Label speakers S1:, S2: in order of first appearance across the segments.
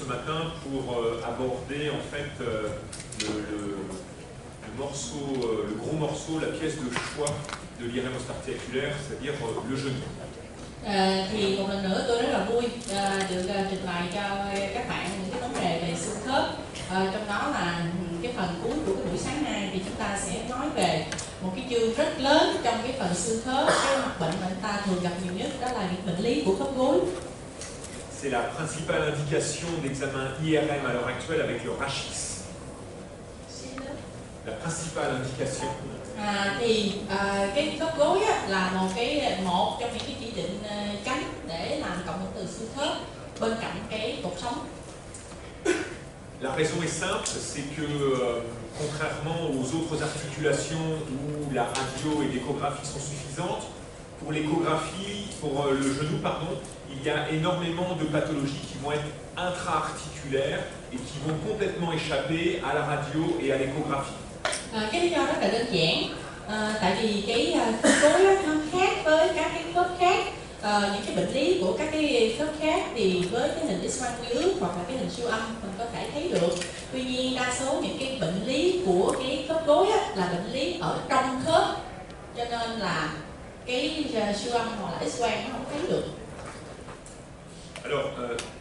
S1: matin pour aborder en fait le gros morceau, la pièce de choix de l'IRM osteoarticulaire, c'est-à-dire le genou.
S2: Thì một lần nữa tôi rất là vui được trình bày cho các bạn những cái vấn đề về xương khớp. Trong đó là cái phần cuối của cái buổi sáng nay thì chúng ta sẽ nói về một cái chương rất lớn trong cái phần xương khớp. Cái mặt bệnh mà chúng ta thường gặp nhiều nhất đó là những bệnh lý của khớp gối.
S1: C'est la principale indication d'examen IRM à l'heure actuelle avec le rachis. La principale indication.
S2: Cái khớp gối là một trong những cái chỉ định chính để làm cộng hưởng từ xương khớp bên cạnh cái cột sống.
S1: La raison est simple, c'est que contrairement aux autres articulations où la radio et l'échographie sont suffisantes, pour l'échographie, pour le genou, pardon, il y a énormément de pathologies qui vont être intra-articulaires et qui vont complètement échapper à la radio et à l'échographie.
S2: Cái lý do rất là đơn giản, tại vì cái khớp gối nó khác với các cái khớp khác. Những cái bệnh lý của các cái khớp khác thì với cái hình X-quang dưới hoặc là cái hình siêu âm mình có thể thấy được. Tuy nhiên đa số những cái bệnh lý của cái khớp gối là bệnh lý ở trong khớp, cho nên là cái siêu âm hoặc là X-quang nó không thấy được.
S1: Alors,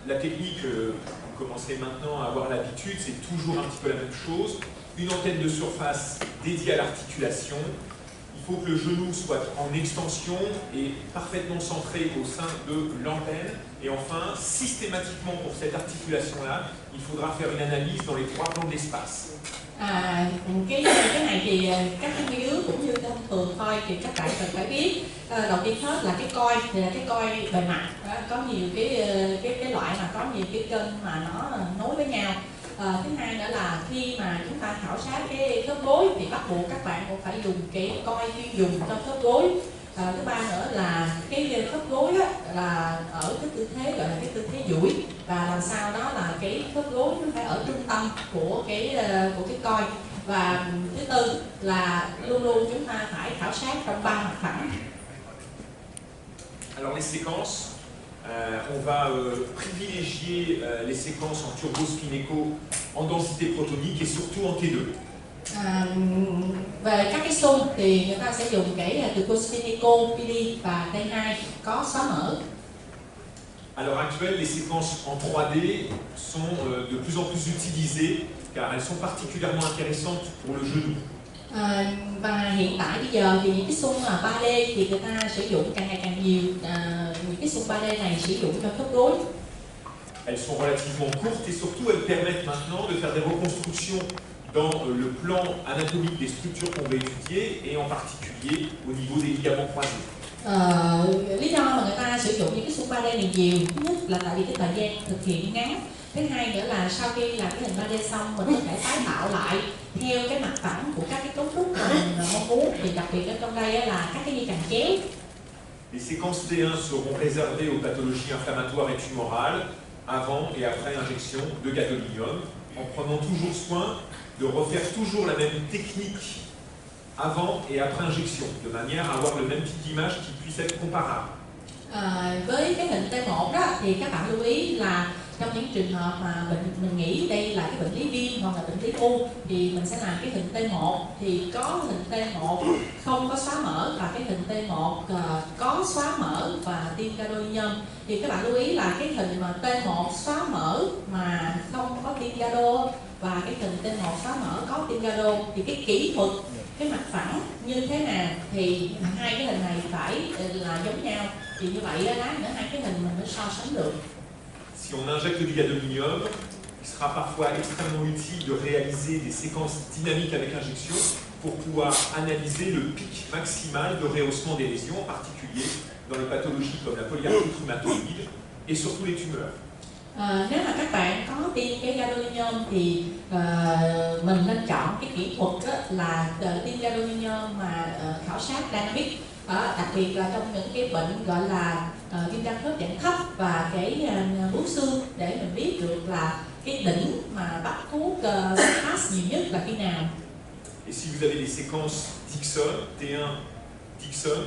S1: la technique, vous commencez maintenant à avoir l'habitude, c'est toujours un petit peu la même chose. Une antenne de surface dédiée à l'articulation. Il faut que le genou soit en extension et parfaitement centré au sein de l'antenne. Et enfin, systématiquement pour cette articulation-là, il faudra faire une analyse dans les trois plans de l'espace.
S2: Cái này thì các nghiên cứu cũng như thông thường thôi thì các bạn cần phải biết. Đầu tiên hết là cái coi, thì là cái coi bề mặt. Có nhiều cái loại mà có nhiều cái kênh mà nó nối với nhau. Thứ hai nữa là khi mà chúng ta khảo sát cái khớp gối thì bắt buộc các bạn cũng phải dùng cái coi chuyên dùng cho khớp gối. Thứ ba nữa là cái khớp gối là ở cái tư thế gọi là cái tư thế duỗi, và làm sao đó là cái khớp gối nó phải ở trung tâm của cái coi. Và thứ tư là luôn luôn chúng ta phải khảo sát trong ba mặt phẳng.
S1: Alors les séquences, on va privilégier les séquences en turbospin-écho en densité protonique et surtout en T2.
S2: Về các cái xung thì người ta sẽ dùng cái turbospin-écho, PD và T2 có xóa mở.
S1: À l'heure actuelle, les séquences en 3D sont de plus en plus utilisées car elles sont particulièrement intéressantes pour le genou.
S2: Và hiện tại bây giờ thì những cái xung 3D thì người ta sử dụng càng ngày càng nhiều. Những cái xung 3D này sử dụng cho khớp gối.
S1: Elles sont relativement courtes et surtout elles permettent maintenant de faire des reconstructions dans le plan anatomique des structures qu'on va étudier et en particulier au niveau des ligaments croisés.
S2: Lý do mà người ta sử dụng những cái xung 3D này nhiều, thứ nhất là tại vì cái thời gian thực hiện ngắn. Thứ hai nữa là sau khi làm cái hình 3D xong mình có thể tái tạo lại theo cái mặt phẳng của các cái cấu trúc mà mình mong muốn. Thì đặc biệt ở trong đây là các cái dây chằng chéo.
S1: Les séquences T1 seront réservées aux pathologies inflammatoires et tumorales avant et après injection de gadolinium, en prenant toujours soin de refaire toujours la même technique avant et après injection, de manière à avoir le même type d'image qui puisse être comparable.
S2: Với cái hình T1 đó thì các bạn lưu ý là trong những trường hợp mà mình nghĩ đây là cái bệnh lý viêm hoặc là bệnh lý u thì mình sẽ làm cái hình T1 thì có hình T1 không có xóa mở và cái hình T1 có xóa mở và tiêm gadolinium. Thì các bạn lưu ý là cái hình mà T1 xóa mở mà không có tiêm gado và cái hình T1 xóa mở có tiêm gado thì cái kỹ thuật, cái mặt phẳng như thế nào thì hai cái hình này phải là giống nhau. Thì như vậy lát nữa hai cái hình mình mới so sánh được.
S1: Si on injecte du gadolinium, il sera parfois extrêmement utile de réaliser des séquences dynamiques avec injection pour pouvoir analyser le pic maximal de rehaussement des lésions, en particulier dans les pathologies comme la polyarthrite rhumatoïde et surtout les tumeurs.
S2: Nếu mà các bạn có tiêm cái gadolinium thì mình nên chọn cái kỹ thuật là tiêm gadolinium mà khảo sát dynamic, đặc biệt là trong những cái bệnh gọi là viêm đa khớp dạng thấp và cái bướu xương, để mình biết được là cái đỉnh mà bắt thuốc pass nhiều nhất là khi nào.
S1: Et si vous avez des séquences Dixon, T1 Dixon,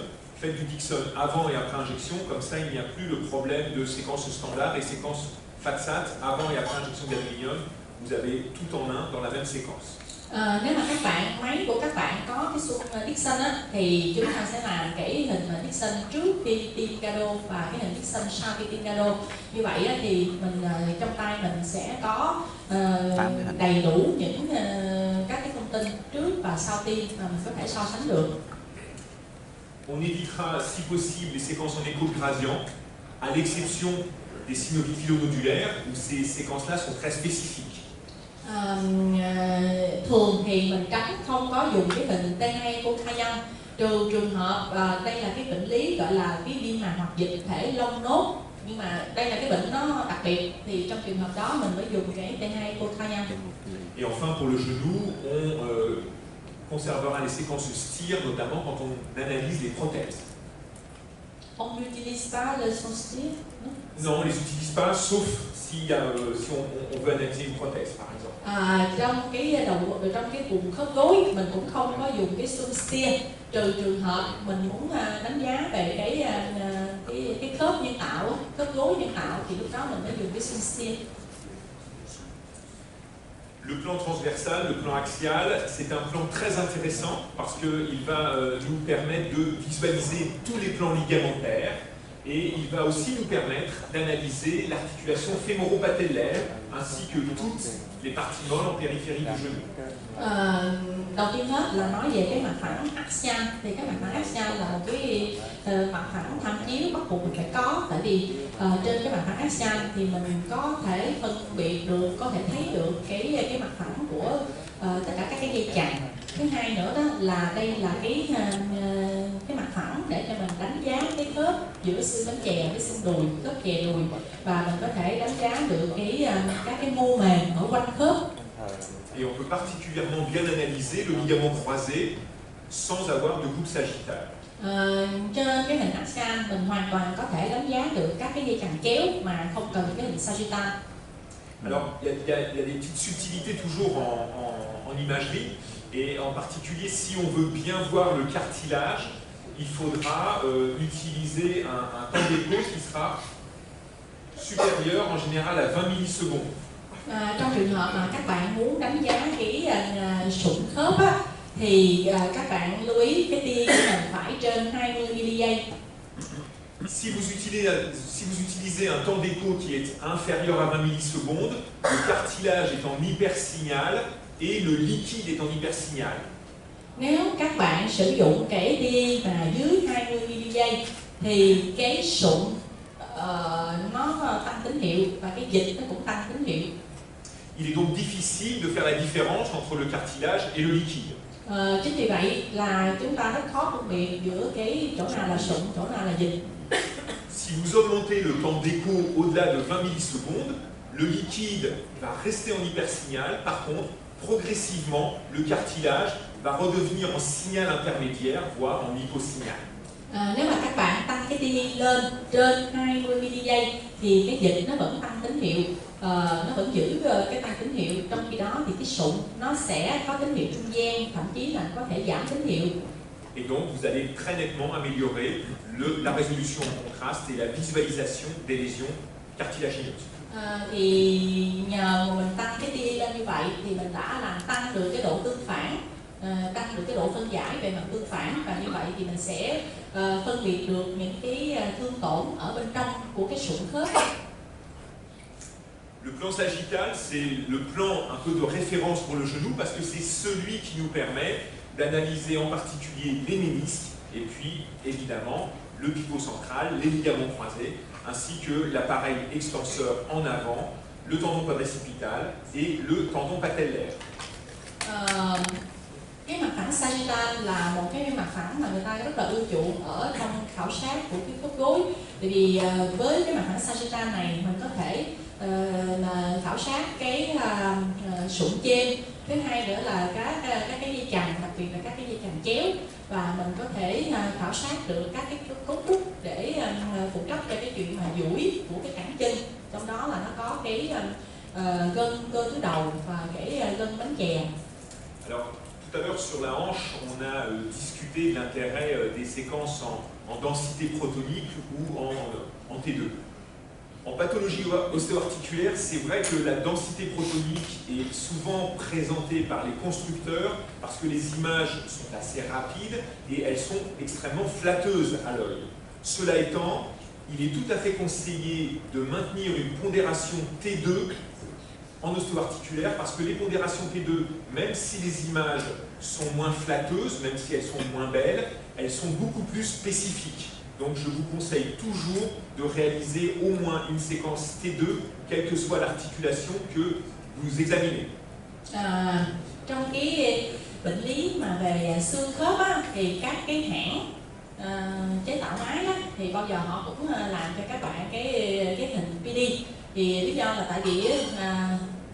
S1: faites du Dixon avant et après injection, comme ça il n'y a plus le problème de séquence standard et séquence FAT-SAT avant et après injection d'aluminium. Vous avez tout en un dans la même séquence.
S2: Nếu mà các bạn máy của các bạn có cái xung Dixon á, thì chúng ta sẽ làm cái hình Dixon trước khi tiêm Gado và cái hình Dixon sau khi tiêm Gado. Như vậy á, thì mình trong tay mình sẽ có đầy đủ những các cái thông tin trước và sau tiêm mà mình có thể so sánh được.
S1: On évitera si possible les séquences en écho gradient, à l'exception des synovies philonodulaires où ces séquences-là sont très spécifiques.
S2: Thường thì mình tránh không có dùng cái hình T2 Cocayan trừ trường hợp đây là cái bệnh lý gọi là cái viêm màng hoặc dịch thể lông nốt, nhưng mà đây là cái bệnh nó đặc biệt thì trong trường hợp đó mình mới dùng cái T2 Cocayan.
S1: Et enfin pour le genou, on conservera les séquences STIR notamment quand on analyse les prothèses.
S2: On n'utilise pas le son STIR?
S1: Non, on ne les utilise pas sauf si on veut analyser une prothèse par exemple.
S2: Trong cái vùng khớp gối mình cũng không có dùng cái son STIR trừ trường hợp mình muốn đánh giá về cái khớp nhân tạo, khớp gối nhân tạo thì lúc đó mình mới dùng cái son STIR.
S1: Le plan transversal, le plan axial, c'est un plan très intéressant parce qu'il va nous permettre de visualiser tous les plans ligamentaires et il va aussi nous permettre d'analyser l'articulation fémoro-patellaire ainsi que toutes les parties molles en périphérie du genou.
S2: Đầu tiên hết là nói về cái mặt phẳng axial, thì cái mặt phẳng axial là một cái mặt phẳng tham chiếu bắt buộc mình phải có, tại vì trên cái mặt phẳng axial thì mình có thể phân biệt được, có thể thấy được cái mặt phẳng của tất cả các cái dây chằng. Thứ hai nữa đó là đây là cái mặt phẳng để cho mình đánh giá cái khớp giữa xương bánh chè với xương đùi, khớp chè đùi, và mình có thể đánh giá được các cái mô mềm ở quanh khớp.
S1: Et on peut particulièrement bien analyser le ligament croisé sans avoir de coupe sagittale.
S2: Trên cái hình axial mình hoàn toàn có thể đánh giá được các cái dây chằng chéo mà không cần cái hình sagittal.
S1: Alors, il y a des petites subtilités toujours en imagerie, et en particulier si on veut bien voir le cartilage, il faudra utiliser un temps d'écho qui sera supérieur en général à 20 millisecondes.
S2: Trong trường hợp mà các bạn muốn đánh giá cái sụn khớp á, thì các bạn lưu ý cái tia của mình phải trên 20 giây.
S1: Si vous utilisez un temps d'écho qui est inférieur à 20 millisecondes, le cartilage est en hypersignal et le liquide est en hypersignal.
S2: Nếu các bạn sử dụng cái tia mà dưới 20 giây thì cái sụn nó tăng tín hiệu và cái dịch nó cũng tăng tín hiệu.
S1: Il est donc difficile de faire la différence entre le cartilage et le liquide.
S2: Chính vì vậy là chúng ta rất khó phân biệt giữa cái chỗ nào là sụn, chỗ nào là dịch.
S1: Si vous augmentez le temps d'écho au-delà de 20 millisecondes, le liquide va rester en hypersignal. Par contre, progressivement, le cartilage va redevenir en signal intermédiaire, voire en hyposignal.
S2: Nếu mà các bạn tăng cái tia lên trên 20 giây thì cái dịch nó vẫn tăng tín hiệu, nó vẫn giữ cái tăng tín hiệu, trong khi đó thì cái sụn nó sẽ có tín hiệu trung gian, thậm chí là có thể giảm tín hiệu.
S1: Et donc vous allez très nettement améliorer la résolution en contraste et la visualisation des lésions cartilagineuses.
S2: Thì nhờ mà mình tăng cái tia lên như vậy thì mình đã làm tăng được cái độ tương phản, tăng được cái độ phân giải về mặt tương phản, và như vậy thì mình sẽ phân biệt được những cái thương tổn ở bên trong của cái sụn khớp.
S1: Le plan sagittal, c'est le plan un peu de référence pour le genou parce que c'est celui qui nous permet d'analyser en particulier les ménisques et puis évidemment le pivot central, les ligaments croisés, ainsi que l'appareil extenseur en avant, le tendon quadricepital et le tendon patellaire.
S2: Cái mặt phẳng sagittal là một cái mặt phẳng mà người ta rất là ưa chuộng ở trong khảo sát của cái khớp gối, tại vì với cái mặt phẳng sagittal này mình có thể khảo sát cái sụn trên. Thứ hai nữa là các cái dây chằng, đặc biệt là các cái dây chằng chéo, và mình có thể khảo sát được các cái cấu trúc để phụ trách cho cái chuyện mà duỗi của cái cẳng chân, trong đó là nó có cái gân cơ tứ đầu và cái gân bánh chè.
S1: Alors, tout à l'heure sur la hanche, on a discuté de l'intérêt des séquences en densité protonique ou en T2. En pathologie ostéo-articulaire, c'est vrai que la densité protonique est souvent présentée par les constructeurs parce que les images sont assez rapides et elles sont extrêmement flatteuses à l'œil. Cela étant, il est tout à fait conseillé de maintenir une pondération T2 en ostéo-articulaire parce que les pondérations T2, même si les images sont moins flatteuses, même si elles sont moins belles, elles sont beaucoup plus spécifiques. Donc je vous conseille toujours de réaliser au moins une séquence T2, quelle que soit l'articulation que vous examinez.
S2: Trong cái bệnh lý mà về xương khớp á, thì các cái hãng chế tạo máy á, thì bao giờ họ cũng làm cho các bạn cái hình PD. Thì lý do là tại vì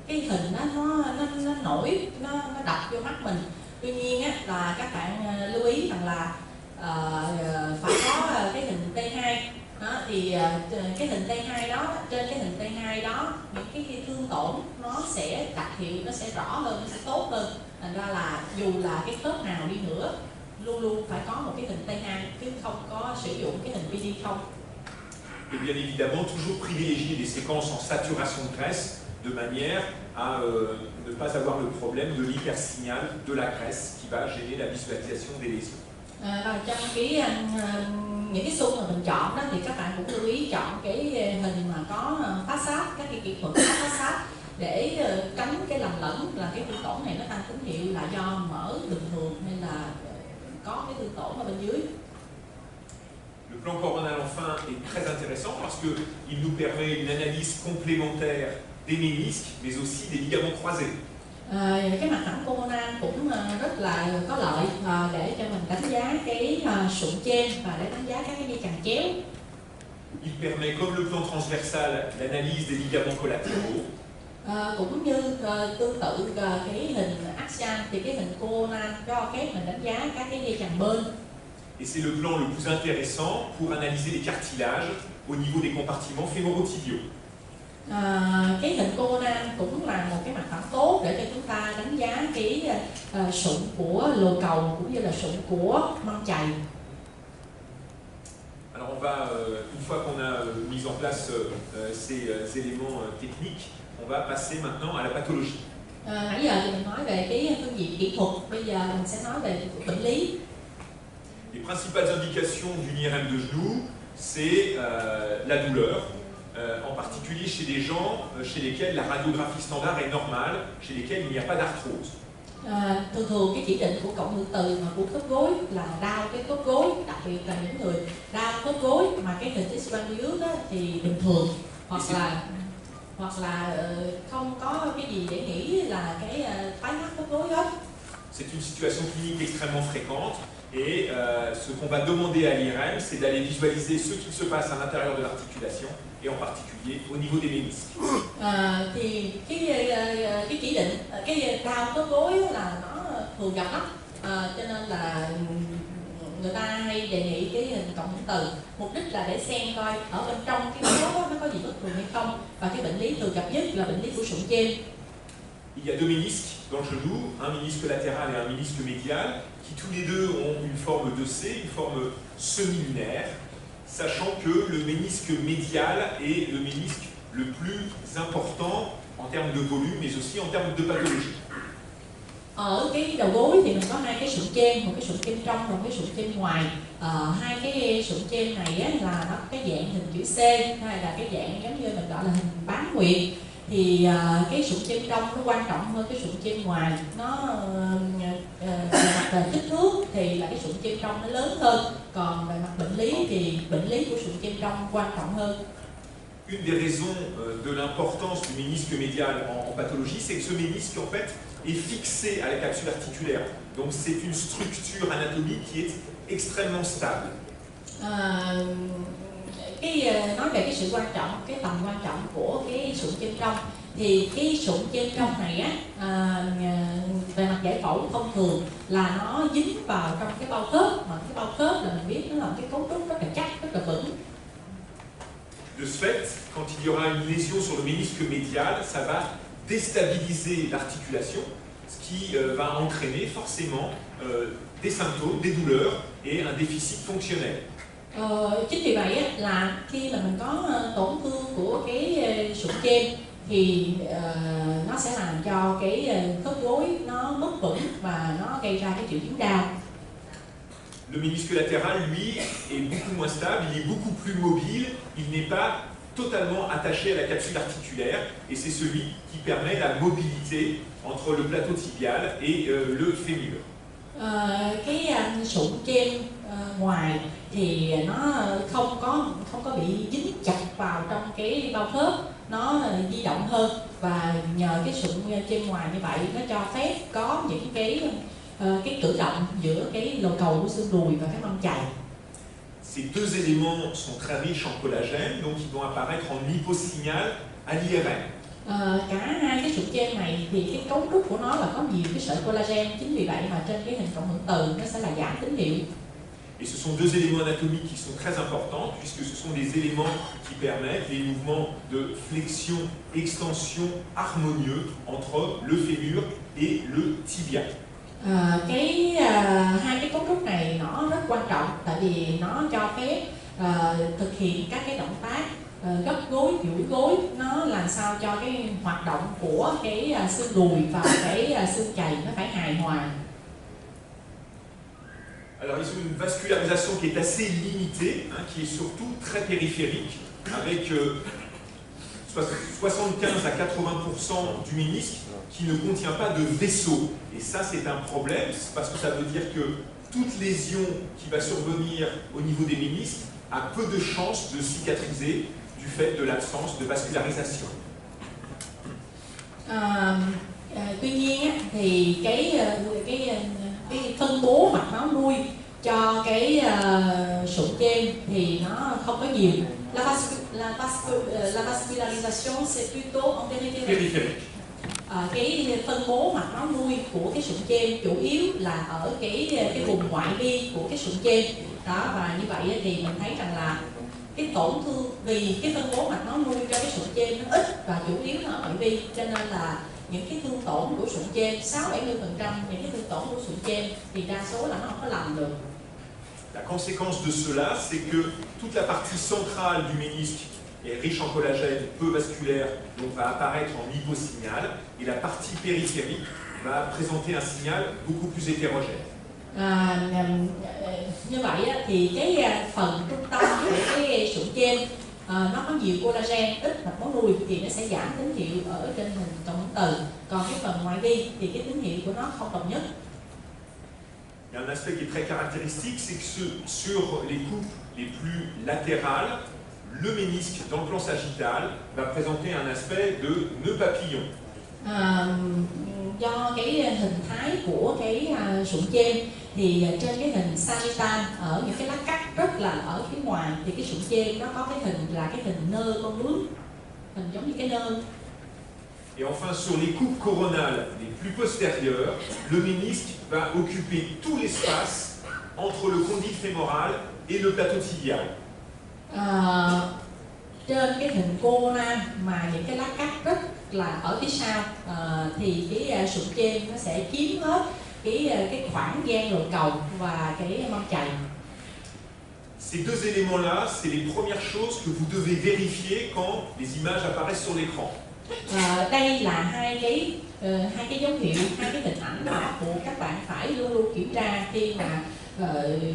S2: cái hình đó, nó nổi, nó đập vô mắt mình. Tuy nhiên á, là các bạn lưu ý rằng là phải có cái hình T2 đó, thì cái hình T2 đó, trên cái hình T2 đó những cái thương tổn nó sẽ đặc hiệu, nó sẽ rõ hơn, nó sẽ tốt hơn. Thành ra là dù là cái khớp nào đi nữa luôn luôn phải có một cái hình T2 chứ không có sử dụng cái hình PD không.
S1: Et bien évidemment, toujours privilégier des séquences en saturation de graisse de manière à ne pas avoir le problème de l'hypersignal de la graisse qui va gêner la visualisation des lésions.
S2: Và trong những cái xung mà mình chọn đó thì các bạn cũng lưu ý chọn cái hình mà có phát sát, các cái kỹ thuật phát sát để tránh cái lầm lẫn là cái thương tổn này nó tăng tín hiệu là do mỡ bình thường hay là có cái thương tổn ở bên dưới.
S1: Le plan coronal enfin est très intéressant parce qu'il nous permet une analyse complémentaire des ménisques mais aussi des ligaments croisés.
S2: Cái mặt phẳng coronal cũng rất là có lợi để cho mình đánh giá cái sụn trên và để đánh giá các cái dây chằng chéo.
S1: Il permet, comme le plan transversal, l'analyse des ligaments collatéraux.
S2: Cũng như tương tự cái hình axial thì cái hình coronal cho phép mình đánh giá các cái dây chằng bên.
S1: Et c'est le plan le plus intéressant pour analyser les cartilages au niveau des compartiments fémorotibiaux.
S2: Cái hình coronal cũng là một cái mặt phẳng tốt để cho chúng ta đánh giá cái sụn của lồ cầu cũng như là sụn của măng chày.
S1: Alors on va, une fois qu'on a mis en place ces éléments techniques, on va passer maintenant à la pathologie.
S2: Nãy giờ thì mình nói về cái phương diện kỹ thuật, bây giờ mình sẽ nói về bệnh lý.
S1: Les principales indications d'une IRM de genou, c'est la douleur, en particulier chez des gens chez lesquels la radiographie standard est normale, chez lesquels il n'y a pas d'arthrose.
S2: Thường cái chỉ định của cộng hưởng từ mà của khớp gối là đau cái khớp gối, đặc biệt là những người đau khớp gối mà cái hình X-quang đó thì bình thường, hoặc là không có cái gì để nghĩ là cái tái mắc khớp gối hết.
S1: C'est une situation clinique extrêmement fréquente et ce qu'on va demander à l'IRM, c'est d'aller visualiser ce qui se passe à l'intérieur de l'articulation et en particulier au niveau des ménisques.
S2: Thì cái chỉ định, cái đau khớp gối là nó thường gặp lắm, cho nên là người ta hay đề nghị cái hình cộng hưởng từ, mục đích là để xem coi ở bên trong cái khớp nó có gì bất thường hay không, và cái bệnh lý thường gặp nhất là bệnh lý của sụn trên.
S1: Il y a deux ménisques dans le genou, un ménisque latéral et un ménisque médial, qui tous les deux ont une forme de C, une forme semi-lunaire, sachant que le ménisque médial est le ménisque le plus important en termes de volume, mais aussi en termes de pathologie.
S2: Ở cái đầu gối thì mình có hai cái sụn trên, một cái sụn trên trong và một cái sụn trên ngoài. Hai cái sụn trên này á, là nó cái dạng hình chữ C, hay là cái dạng giống như mình gọi là hình bán nguyệt. Thì cái sụn trên trong nó quan trọng hơn cái sụn trên ngoài, nó về mặt kích thước thì là cái sụn trên trong nó lớn hơn, còn về mặt bệnh lý thì bệnh lý của sụn trên trong quan trọng hơn.
S1: Une des raisons de l'importance du ménisque médial en pathologie, c'est que ce ménisque en fait est fixé à la capsule articulaire. Donc c'est une structure anatomique qui est extrêmement stable.
S2: Nói về cái sự quan trọng, cái tầm quan trọng của cái sụn trên trong, thì cái sụn trên trong này á, về mặt giải phẫu thông thường là nó dính vào trong cái bao khớp, mà cái bao khớp là mình biết nó là một cái cấu trúc rất là chắc, rất là vững.
S1: De ce fait, quand il y aura une lésion sur le ménisque médial, ça va déstabiliser l'articulation, ce qui va entraîner forcément des symptômes, des douleurs et un déficit fonctionnel.
S2: Chính vì vậy á, là khi mà mình có tổn thương của cái sụn trên thì nó sẽ làm cho cái khớp gối nó mất vững và nó gây ra cái triệu chứng đau.
S1: Le ménisque latéral, lui, est beaucoup moins stable, il est beaucoup plus mobile, il n'est pas totalement attaché à la capsule articulaire, et c'est celui qui permet la mobilité entre le plateau tibial et le fémur.
S2: Cái sụn trên ngoài thì nó không có bị dính chặt vào trong cái bao khớp, nó di động hơn, và nhờ cái sụn trên ngoài như vậy nó cho phép có những cái cử động giữa cái lồi cầu của xương đùi và cái mâm chày.
S1: Ces deux éléments sont très riches en collagène, donc ils vont apparaître en hyposignal à l'IRM.
S2: Cả hai cái sụn trên này thì cái cấu trúc của nó là có nhiều cái sợi collagen, chính vì vậy mà trên cái hình cộng hưởng từ nó sẽ là giảm tín hiệu.
S1: Et ce sont deux éléments anatomiques qui sont très importants, puisque ce sont des éléments qui permettent des mouvements de flexion, extension harmonieux entre le fémur et le tibia.
S2: Hai cái cấu trúc này nó rất quan trọng, tại vì nó cho phép thực hiện các cái động tác gấp gối, duỗi gối, nó làm sao cho cái hoạt động của cái xương đùi và cái xương chày nó phải hài hòa.
S1: Alors ils ont une vascularisation qui est assez limitée, qui est surtout très périphérique, avec 75 à 80% du ménisque qui ne contient pas de vaisseau. Et ça, c'est un problème, parce que ça veut dire que toute lésion qui va survenir au niveau des ménisques a peu de chances de cicatriser du fait de l'absence de vascularisation.
S2: Tuy nhiên thì cái phân bố mạch máu nuôi cho cái sụn trên thì nó không có nhiều. La vascularisation c'est plutôt en périphérique. Cái phân bố mạch máu nuôi của cái sụn trên chủ yếu là ở cái vùng ngoại vi của cái sụn trên đó, và như vậy thì mình thấy rằng là cái tổn thương vì cái phân bố mạch máu nuôi cho cái sụn trên nó ít và chủ yếu nó ở ngoại vi, cho nên là những cái thương tổn của sụn trên 60-70% những cái thương tổn của sụn trên thì đa số là nó không có lành được.
S1: La conséquence de cela, c'est que toute la partie centrale du ménisque est riche en collagène, peu vasculaire, donc va apparaître en hyposignal, et la partie périphérique va présenter un signal beaucoup plus hétérogène.
S2: Như vậy thì cái phần trung tâm của cái sụn trên nó có nhiều collagen, ít mạch máu nuôi thì nó sẽ giảm tín hiệu ở trên hình cộng hưởng từ, còn cái phần ngoại vi thì cái tín hiệu của nó không đồng nhất.
S1: Il y a un aspect qui est très caractéristique, c'est que sur les coupes les plus latérales, le ménisque dans le plan sagittal va présenter un aspect de nœud papillon.
S2: Do cái hình thái của cái sụn trên thì trên cái hình sagittal ở những cái lát cắt rất là ở phía ngoài thì cái sụn trên nó có cái hình là cái hình nơ con bướm, hình giống như cái nơ.
S1: Et enfin, sur les coupes coronales les plus postérieures, le ménisque va occuper tout l'espace entre le condyle fémoral et le plateau tibial.
S2: Trên cái hình corona mà những cái lát cắt rất là ở phía sau thì cái sụn trên nó sẽ chiếm hết cái khoảng gian lồi cầu và cái mâm chày.
S1: Ces deux éléments-là, c'est les premières choses que vous devez vérifier quand les images apparaissent sur l'écran.
S2: Đây là hai cái dấu hiệu, hai cái hình ảnh mà của các bạn phải luôn luôn kiểm tra khi mà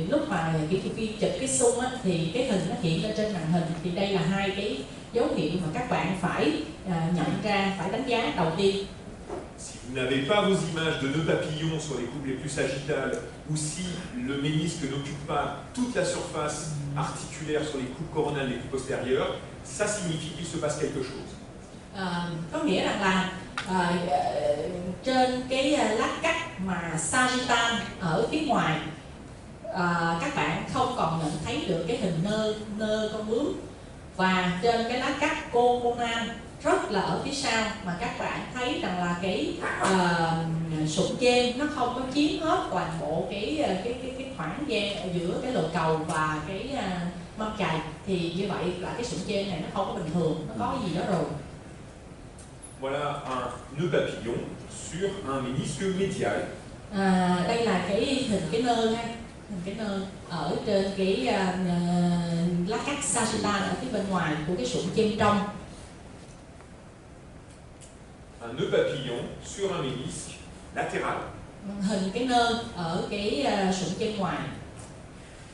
S2: lúc mà kỹ thuật viên chụp cái xung á, thì cái hình nó hiện lên trên màn hình, thì đây là hai cái dấu hiệu mà các bạn phải nhận ra, phải đánh giá đầu tiên.
S1: Si vous n'avez pas vos images de nœuds papillons sur les coupes les plus sagittales, ou si le ménisque n'occupe pas toute la surface articulaire sur les coupes coronales les plus postérieures, ça signifie qu'il se passe quelque chose.
S2: Có nghĩa rằng là trên cái lát cắt mà sagittal ở phía ngoài các bạn không còn nhận thấy được cái hình nơ con bướm, và trên cái lát cắt coronal rất là ở phía sau mà các bạn thấy rằng là cái sụn trên nó không có chiếm hết toàn bộ cái khoảng gian giữa cái lồi cầu và cái mâm chày, thì như vậy là cái sụn trên này nó không có bình thường, nó có gì đó rồi.
S1: Voilà un nœud papillon sur un ménisque médial.
S2: Đây là cái hình cái nơ ha. hình cái nơ ở trên cái lá cắt sagittal ở phía bên ngoài của cái sụn chêm trong.
S1: Un nœud papillon sur un ménisque latéral.
S2: Hình cái nơ ở cái sụn chêm ngoài.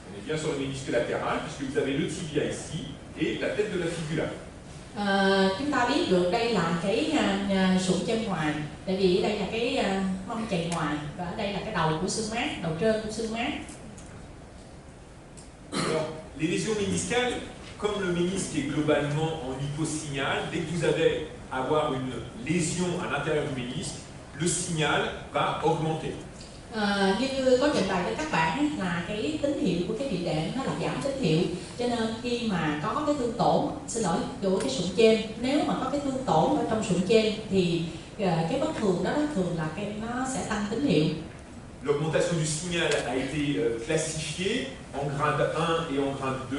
S1: On est bien sur le ménisque latéral puisque vous avez le tibia ici et la tête de la fibula.
S2: Chúng ta biết được đây là cái sụn chêm ngoài, tại vì đây là cái mông chày ngoài và ở đây là cái đầu của xương mát, đầu trên của xương mát.
S1: Alors, les lésions méniscales, comme le ménisque est globalement en hyposignal, dès que vous allez avoir une lésion à l'intérieur du ménisque, le signal va augmenter.
S2: Như có trình bày với các bạn ấy, là cái tín hiệu của cái địa đệm nó là giảm tín hiệu, cho nên khi mà có cái thương tổn, của cái sụn chêm, nếu mà có cái thương tổn ở trong sụn chêm thì cái bất thường đó thường là nó sẽ tăng tín hiệu.
S1: L'augmentation du signal a été classifiée en grade 1 et en grade 2,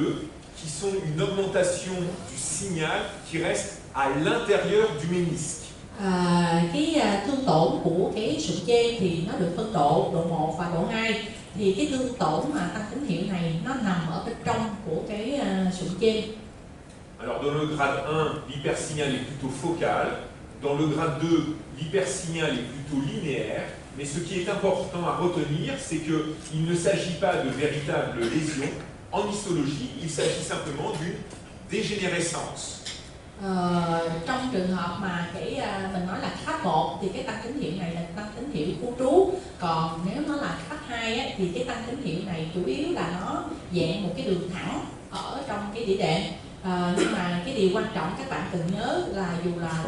S1: qui sont une augmentation du signal qui reste à l'intérieur du ménisque.
S2: Cái thương tổn của cái sụn chêm thì nó được phân độ 1 và độ 2, thì cái thương tổn mà tăng tín hiệu này nó nằm ở bên trong của cái sụn chêm.
S1: Alors dans le grade 1, l'hypersignal est plutôt focal. Dans le grade 2, l'hypersignal est plutôt linéaire. Mais ce qui est important à retenir, c'est qu'il ne s'agit pas de véritables lésions. En histologie, il s'agit simplement d'une dégénérescence.
S2: Trong trường hợp mà mình nói là cấp 1 thì cái tăng tín hiệu này là tăng tín hiệu khu trú, còn nếu nó là cấp 2 á, thì cái tăng tín hiệu này chủ yếu là nó dạng một cái đường thẳng ở trong cái đĩa đệm. Nhưng mà cái điều quan trọng các bạn cần nhớ là dù là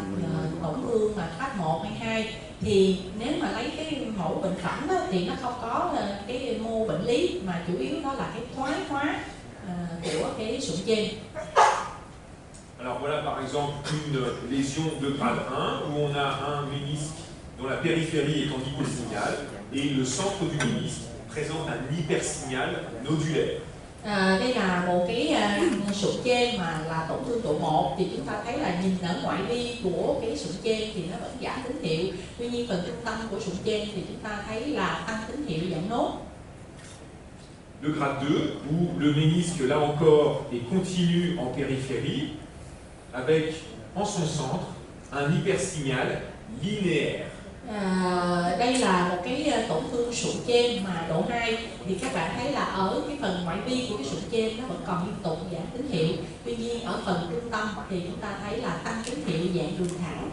S2: tổn thương mà cấp 1 hay 2 thì nếu mà lấy cái mẫu bệnh phẩm đó, thì nó không có cái mô bệnh lý mà chủ yếu đó là cái thoái hóa của cái sụn chêm.
S1: Alors voilà par exemple une lésion de grade 1 où on a un ménisque dont la périphérie est en hyposignal et le centre du ménisque présente un hypersignal nodulaire.
S2: Đây là một cái sụn chêm mà là tổn thương độ 1 thì chúng ta thấy là nhìn ở ngoại vi của cái sụn chêm thì nó vẫn giảm tín hiệu. Tuy nhiên phần trung tâm của sụn chêm thì chúng ta thấy là tăng tín hiệu dạng nốt.
S1: Le grade 2 où le ménisque là encore est continu en périphérie avec en son centre un hypersignal linéaire.
S2: Đây là một cái tổn thương sụn chêm mà độ 2 thì các bạn thấy là ở cái phần ngoại vi của cái sụn chêm nó vẫn còn liên tục giảm tín hiệu. Tuy nhiên ở phần trung tâm thì chúng ta thấy là tăng tín hiệu dạng đường thẳng.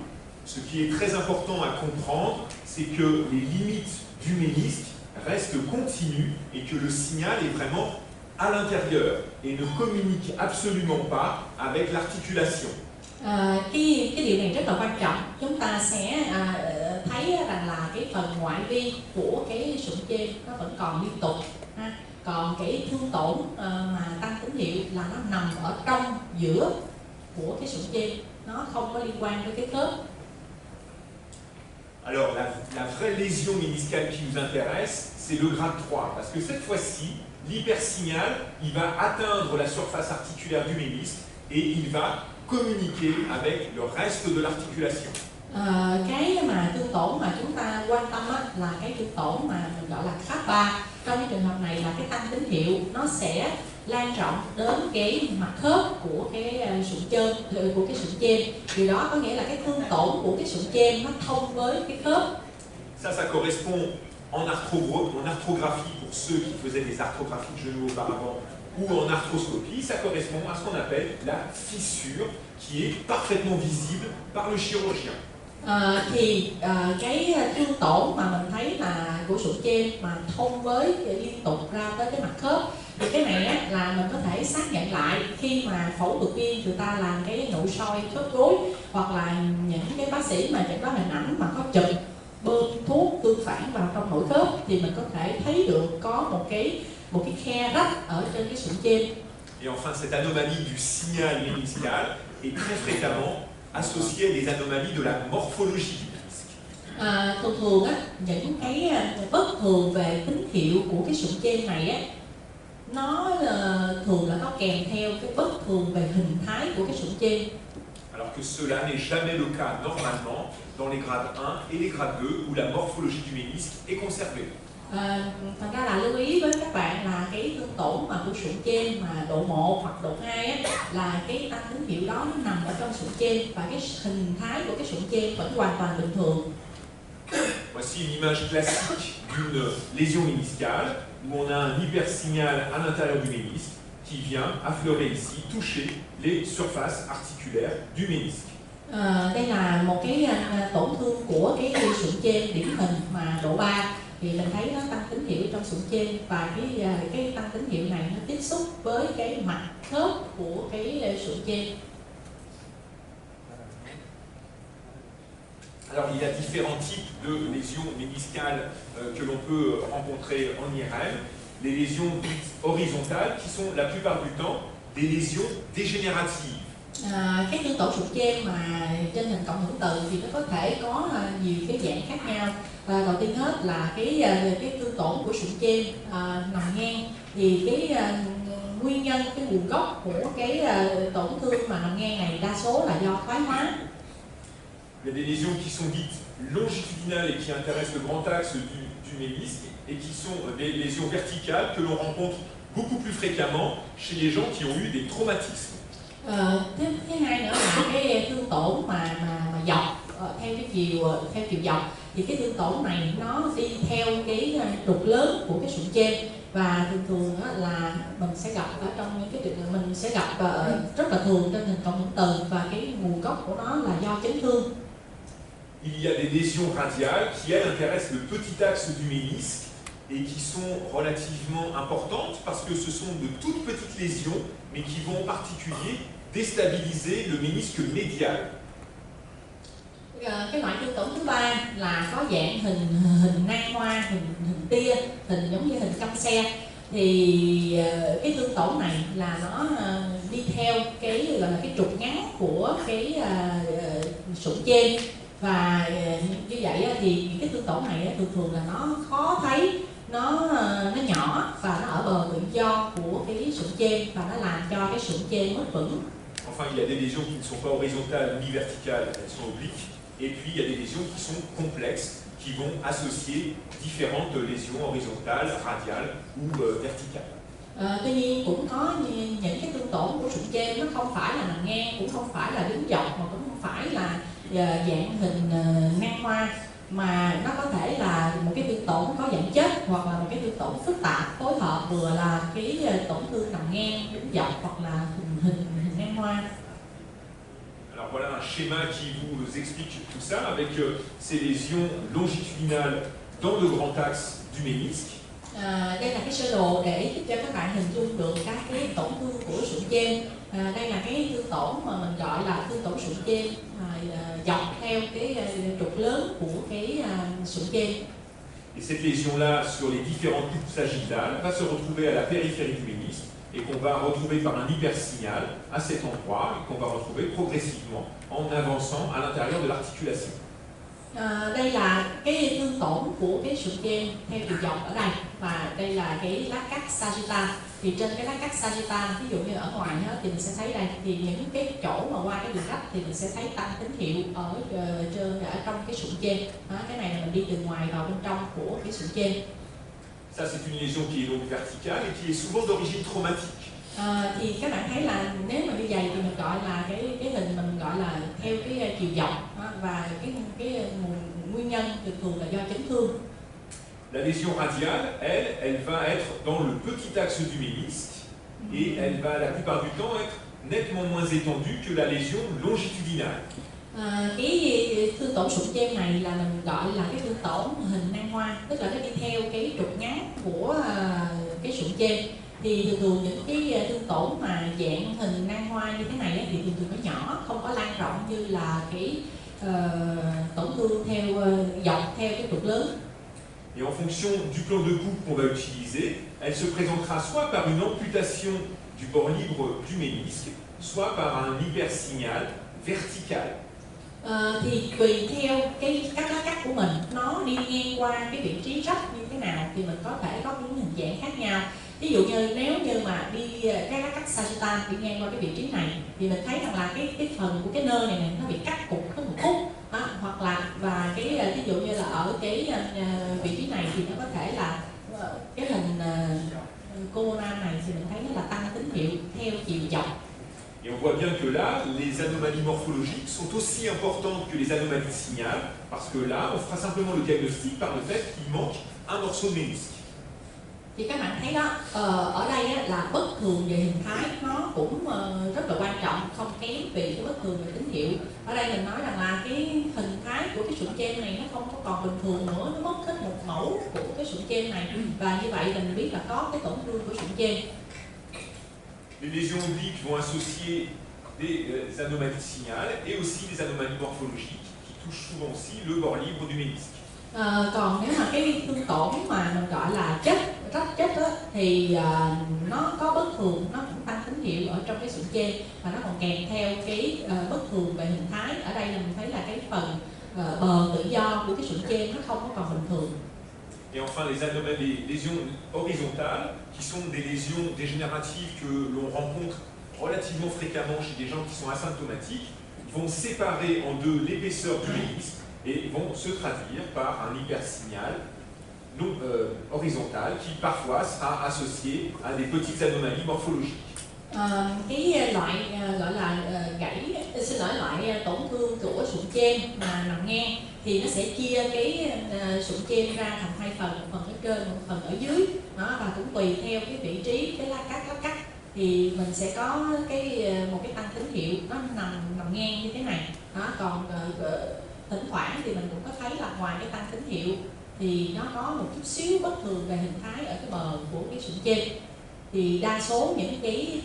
S1: Ce qui est très important à comprendre, c'est que les limites du ménisque restent continues et que le signal est vraiment à l'intérieur et ne communique absolument pas avec l'articulation.
S2: Cái điều này rất là quan trọng. Chúng ta sẽ thấy rằng là cái phần ngoại vi của cái sụn chêm nó vẫn còn liên tục. Còn cái thương tổn mà tăng tín hiệu là nó nằm ở trong giữa của cái sụn chêm, nó không có liên quan với cái khớp.
S1: Alors la vraie lésion méniscale qui nous intéresse, c'est le grade 3, parce que cette fois-ci, l'hypersignal, il va atteindre la surface articulaire du ménisque et il va communiquer avec le reste de l'articulation.
S2: Cái mà thương tổn mà chúng ta quan tâm là cái thương tổn mà mình gọi là cấp 3. Trong cái trường hợp này là cái tăng tín hiệu nó sẽ lan rộng đến cái mặt khớp của cái sụn chêm, của cái sụn chêm. Điều đó có nghĩa là cái thương tổn của cái sụn chêm nó thông với cái khớp.
S1: Ça correspond en arthrographie pour ceux qui faisaient des arthrographies de genoux auparavant ou en arthroscopie, ça correspond à ce qu'on appelle la fissure qui est parfaitement visible par le chirurgien.
S2: Cái thương tổn mà mình thấy là của sụn chêm mà thông với liên tục ra tới cái mặt khớp thì cái này á, là mình có thể xác nhận lại khi mà phẫu thuật viên người ta làm cái nội soi khớp gối hoặc là những cái bác sĩ mà chẩn đoán hình ảnh mà có chụp bơm thuốc tương phản vào trong nội khớp thì mình có thể thấy được có một cái khe rách ở trên cái sụn chêm.
S1: Et enfin, cette anomalie du signal méniscal est très fréquemment associée à des anomalies de la morphologie du ménisque.
S2: Thường á, những cái bất thường về tín hiệu của cái sụn chêm này á, nó thường là có kèm theo cái bất thường về hình thái của cái sụn chêm.
S1: Alors que cela n'est jamais le cas normalement dans les grades 1 et les grades 2 où la morphologie du ménisque est conservée.
S2: Thật ra là lưu ý với các bạn là cái thương tổn mà của sụn trên mà độ 1 hoặc độ 2 á, là cái tăng tín hiệu đó nó nằm ở trong sụn trên và cái hình thái của cái sụn trên vẫn hoàn toàn bình thường.
S1: Voici une image classique d'une lésion méniscale où on a un hypersignal à l'intérieur du ménisque qui vient affleurer ici, toucher les surfaces articulaires du ménisque.
S2: Đây là một cái tổn thương của cái sụn trên điển hình mà độ 3 thì mình thấy nó tăng tín hiệu trong sụn trên và cái tăng tín hiệu này nó tiếp xúc với cái mặt khớp của cái sụn trên.
S1: Alors il y a différents types de lésions méniscales que l'on peut rencontrer en IRM. Les lésions dites horizontales qui sont la plupart du temps des lésions dégénératives.
S2: Cái thương tổn sụn trên mà trên hình cộng hưởng từ thì nó có thể có nhiều cái dạng khác nhau. Đầu tiên hết là cái thương tổn của sụn trên nằm ngang thì cái nguyên nhân, cái nguồn gốc của cái tổn thương mà nằm ngang này đa số là do thoái hóa.
S1: Il y a des lésions qui sont dites longitudinales et qui intéressent le grand axe du ménisque et qui sont des lésions verticales que l'on rencontre beaucoup plus fréquemment chez les gens qui ont eu des traumatismes.
S2: Thứ hai nữa là cái thương tổn mà dọc theo chiều dọc thì cái thương tổn này nó đi theo cái trục lớn của cái sụn trên và thường là mình sẽ gặp ở trong những cái mình sẽ gặp rất là thường trên hình cộng hưởng từ và cái nguồn gốc của nó là do chấn thương.
S1: Il y a des lésions radiales qui, elles, intéressent le petit axe du ménisque et qui sont relativement importantes parce que ce sont de toutes petites lésions, mais qui vont en particulier déstabiliser le ménisque médial.
S2: Cái loại thương tổn thứ ba là có dạng hình nan hoa, hình tia, hình giống như hình căm xe. Thì cái thương tổn này là nó đi theo cái gọi là cái trục ngắn của cái sụn trên. Và như vậy thì những cái thương tổn này thường là nó khó thấy, nó nhỏ và nó ở bờ tự do của cái sụn trên và nó làm cho cái sụn trên mất vững.
S1: Enfin, il y a des lésions qui ne sont pas horizontales ni verticales, elles sont obliques. Et puis il y a des lésions qui sont complexes, qui vont associer différentes lésions horizontales, radiales ou verticales.
S2: Tuy nhiên cũng có những cái thương tổn của sụn trên nó không phải là nằm ngang, cũng không phải là đứng dọc, mà cũng không phải là dạng hình nan hoa, mà nó có thể là một cái thương tổn có dạng chết hoặc là một cái thương tổn phức tạp phối hợp vừa là cái tổn thương nằm ngang, đứng dọc hoặc là hình nan hoa.
S1: Alors voilà un schéma qui vous explique tout ça avec ces lésions longitudinales dans le grand axe du ménisque.
S2: Đây là cái sơ đồ để giúp cho các bạn hình dung được các cái tổn thương của sụn trên. Đây là cái thương tổn mà mình gọi là thương tổn sụn trên dọc theo cái trục lớn của cái sụn trên.
S1: Et cette lésion-là, sur les différentes coupes sagittales, va se retrouver à la périphérie du ménisque et qu'on va retrouver par un hypersignal à cet endroit et qu'on va retrouver progressivement en avançant à l'intérieur de l'articulation.
S2: Đây là cái thương tổn của cái sụn trên theo chiều dọc ở đây và đây là cái lát cắt sagittal. Thì trên cái lát cắt sagittal, ví dụ như ở ngoài thì mình sẽ thấy đây thì những cái chỗ mà qua cái đường rách thì mình sẽ thấy tăng tín hiệu ở trong cái sụn trên. Cái này là mình đi từ ngoài vào bên trong của cái sụn trên.
S1: Ça c'est une lésion qui est donc verticale et qui est souvent d'origine traumatique.
S2: Thì các bạn thấy là nếu mà như vậy thì mình gọi là cái hình mình gọi là theo cái chiều dọc và cái nguyên nhân thường là do chấn thương.
S1: La lésion radiale, elle va être dans le petit axe du ménisque et elle va la plupart du temps être nettement moins étendue que la lésion longitudinale.
S2: Cái thương tổn sụn trên này là mình gọi là cái thương tổn hình nan hoa, tức là nó đi theo cái trục ngắn của cái sụn trên. Thì thường những cái thương tổn mà dạng hình nan hoa như thế này thì thường nó nhỏ, không có lan rộng như là cái tổn thương theo dọc theo cái trục lớn.
S1: Et en fonction du plan de coupe qu'on va utiliser, elle se présentera soit par une amputation du bord libre du ménisque, soit par un hypersignal vertical.
S2: Thì tùy theo cái các lá cắt của mình nó đi ngang qua cái vị trí rách như thế nào thì mình có thể có những hình dạng khác nhau. Ví dụ như nếu như mà đi cái lá cắt sagittal đi ngang qua cái vị trí này thì mình thấy rằng là cái phần của cái nơ này nó bị cắt cụt, nó một khúc hoặc là và cái ví dụ như là ở cái vị trí này thì nó có thể là cái hình corona này thì mình thấy nó là tăng tín hiệu theo chiều dọc.
S1: Et on voit bien que là, les anomalies morphologiques sont aussi importantes que les anomalies de signal, parce que là, on fera simplement le diagnostic par le fait qu'il manque un morceau de ménisque.
S2: Thì các bạn thấy đó, ở đây á, là bất thường về hình thái nó cũng rất là quan trọng, không kém vì cái bất thường về tín hiệu. Ở đây mình nói rằng là cái hình thái của cái sụn trên này nó không có còn bình thường nữa, nó mất hết một mẫu của cái sụn trên này, và như vậy mình biết là có cái tổn thương của sụn trên.
S1: Les lésions obliques vont associer des anomalies de signal et aussi des anomalies morphologiques qui touchent souvent aussi le bord libre du ménisque.
S2: Còn nếu mà cái thương tổn mà mình gọi là rách chất đó, thì nó có bất thường, nó cũng tăng tín hiệu ở trong cái sụn trên, và nó còn kèm theo cái bất thường về hình thái. Ở đây là mình thấy là cái phần bờ tự do của cái sụn trên nó không có còn bình thường.
S1: Et enfin, les lésions horizontales, qui sont des lésions dégénératives que l'on rencontre relativement fréquemment chez des gens qui sont asymptomatiques, vont séparer en deux l'épaisseur du ménisque et vont se traduire par un hypersignal non horizontal qui parfois sera associé à des petites anomalies morphologiques.
S2: Cái loại gọi là loại tổn thương của sụn trên mà nằm ngang thì nó sẽ chia cái sụn trên ra thành hai phần, một phần ở trên, một phần ở dưới đó, và cũng tùy theo cái vị trí cái lá cắt thì mình sẽ có một cái tăng tín hiệu nó nằm ngang như thế này đó. Còn thỉnh thoảng thì mình cũng có thấy là ngoài cái tăng tín hiệu thì nó có một chút xíu bất thường về hình thái ở cái bờ của cái sụn trên. Thì đa số những cái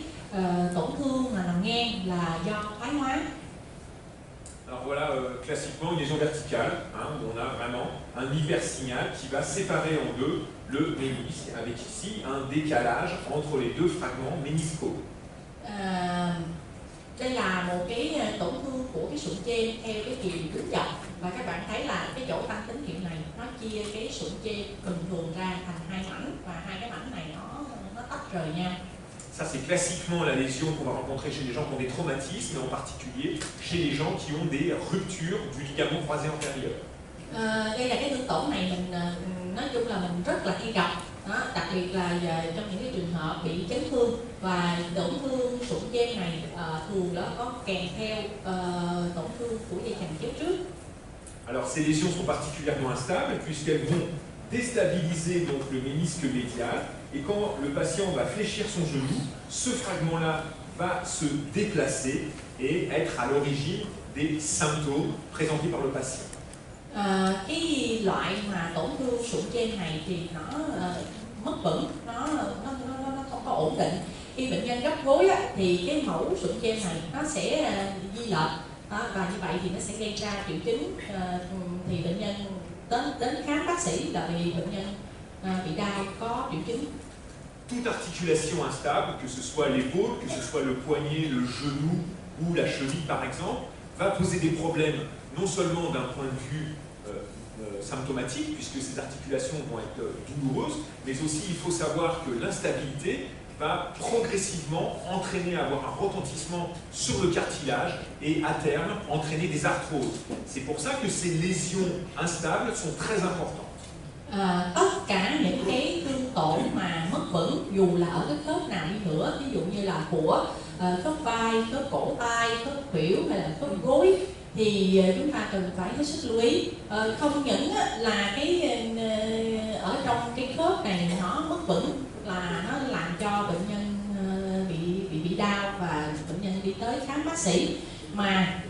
S2: tổn thương mà nằm ngang là do thoái hóa.
S1: Alors voilà, classiquement une lésion verticale, où on a vraiment un hypersignal qui va séparer en deux le ménisque, avec ici un décalage entre les deux fragments méniscaux.
S2: Đây là một cái tổn thương của cái sụn trên theo cái chiều hướng dọc, và các bạn thấy là cái chỗ tăng tín hiệu này nó chia cái sụn trên bình thường ra thành hai mảnh, và hai cái mảnh này nó tách rời nhau.
S1: Ça, c'est classiquement la lésion qu'on va rencontrer chez les gens qui ont des traumatismes, et en particulier chez les gens qui ont des ruptures du ligament croisé antérieur.
S2: Đây là cái thương tổn này mình nói chung là mình rất là hay gặp đó, đặc biệt là trong những cái trường hợp bị chấn thương, và tổn thương sụn trên này thường đó có kèm theo tổn thương của dây chằng chéo trước.
S1: Alors ces lésions sont particulièrement instables puisqu'elles vont déstabiliser donc le ménisque médial, et quand le patient va fléchir son genou, ce fragment-là va se déplacer et être à l'origine des symptômes présentés par le patient.
S2: Cái loại mà tổn thương sụn trên này thì nó mất vững, nó không có ổn định. Khi bệnh nhân gấp gối á, thì cái mẫu sụn trên này nó sẽ di lệch, và như vậy thì nó sẽ gây ra triệu chứng, thì bệnh nhân đến khám bác sĩ là vì bệnh nhân bị đau có triệu chứng.
S1: Toute articulation instable, que ce soit l'épaule, que ce soit le poignet, le genou ou la cheville par exemple, va poser des problèmes non seulement d'un point de vue symptomatique, puisque ces articulations vont être douloureuses, mais aussi il faut savoir que l'instabilité va progressivement entraîner à avoir un retentissement sur le cartilage et à terme entraîner des arthroses. C'est pour ça que ces lésions instables sont très importantes.
S2: Tất cả những cái thương tổn mà mất vững, dù là ở cái khớp nào đi nữa, ví dụ như là của khớp vai, khớp cổ tay, khớp khuỷu hay là khớp gối, thì chúng ta cần phải hết sức lưu ý. Không những là cái ở trong cái khớp này nó mất vững là nó làm cho bệnh nhân bị đau và bệnh nhân đi tới khám bác sĩ, mà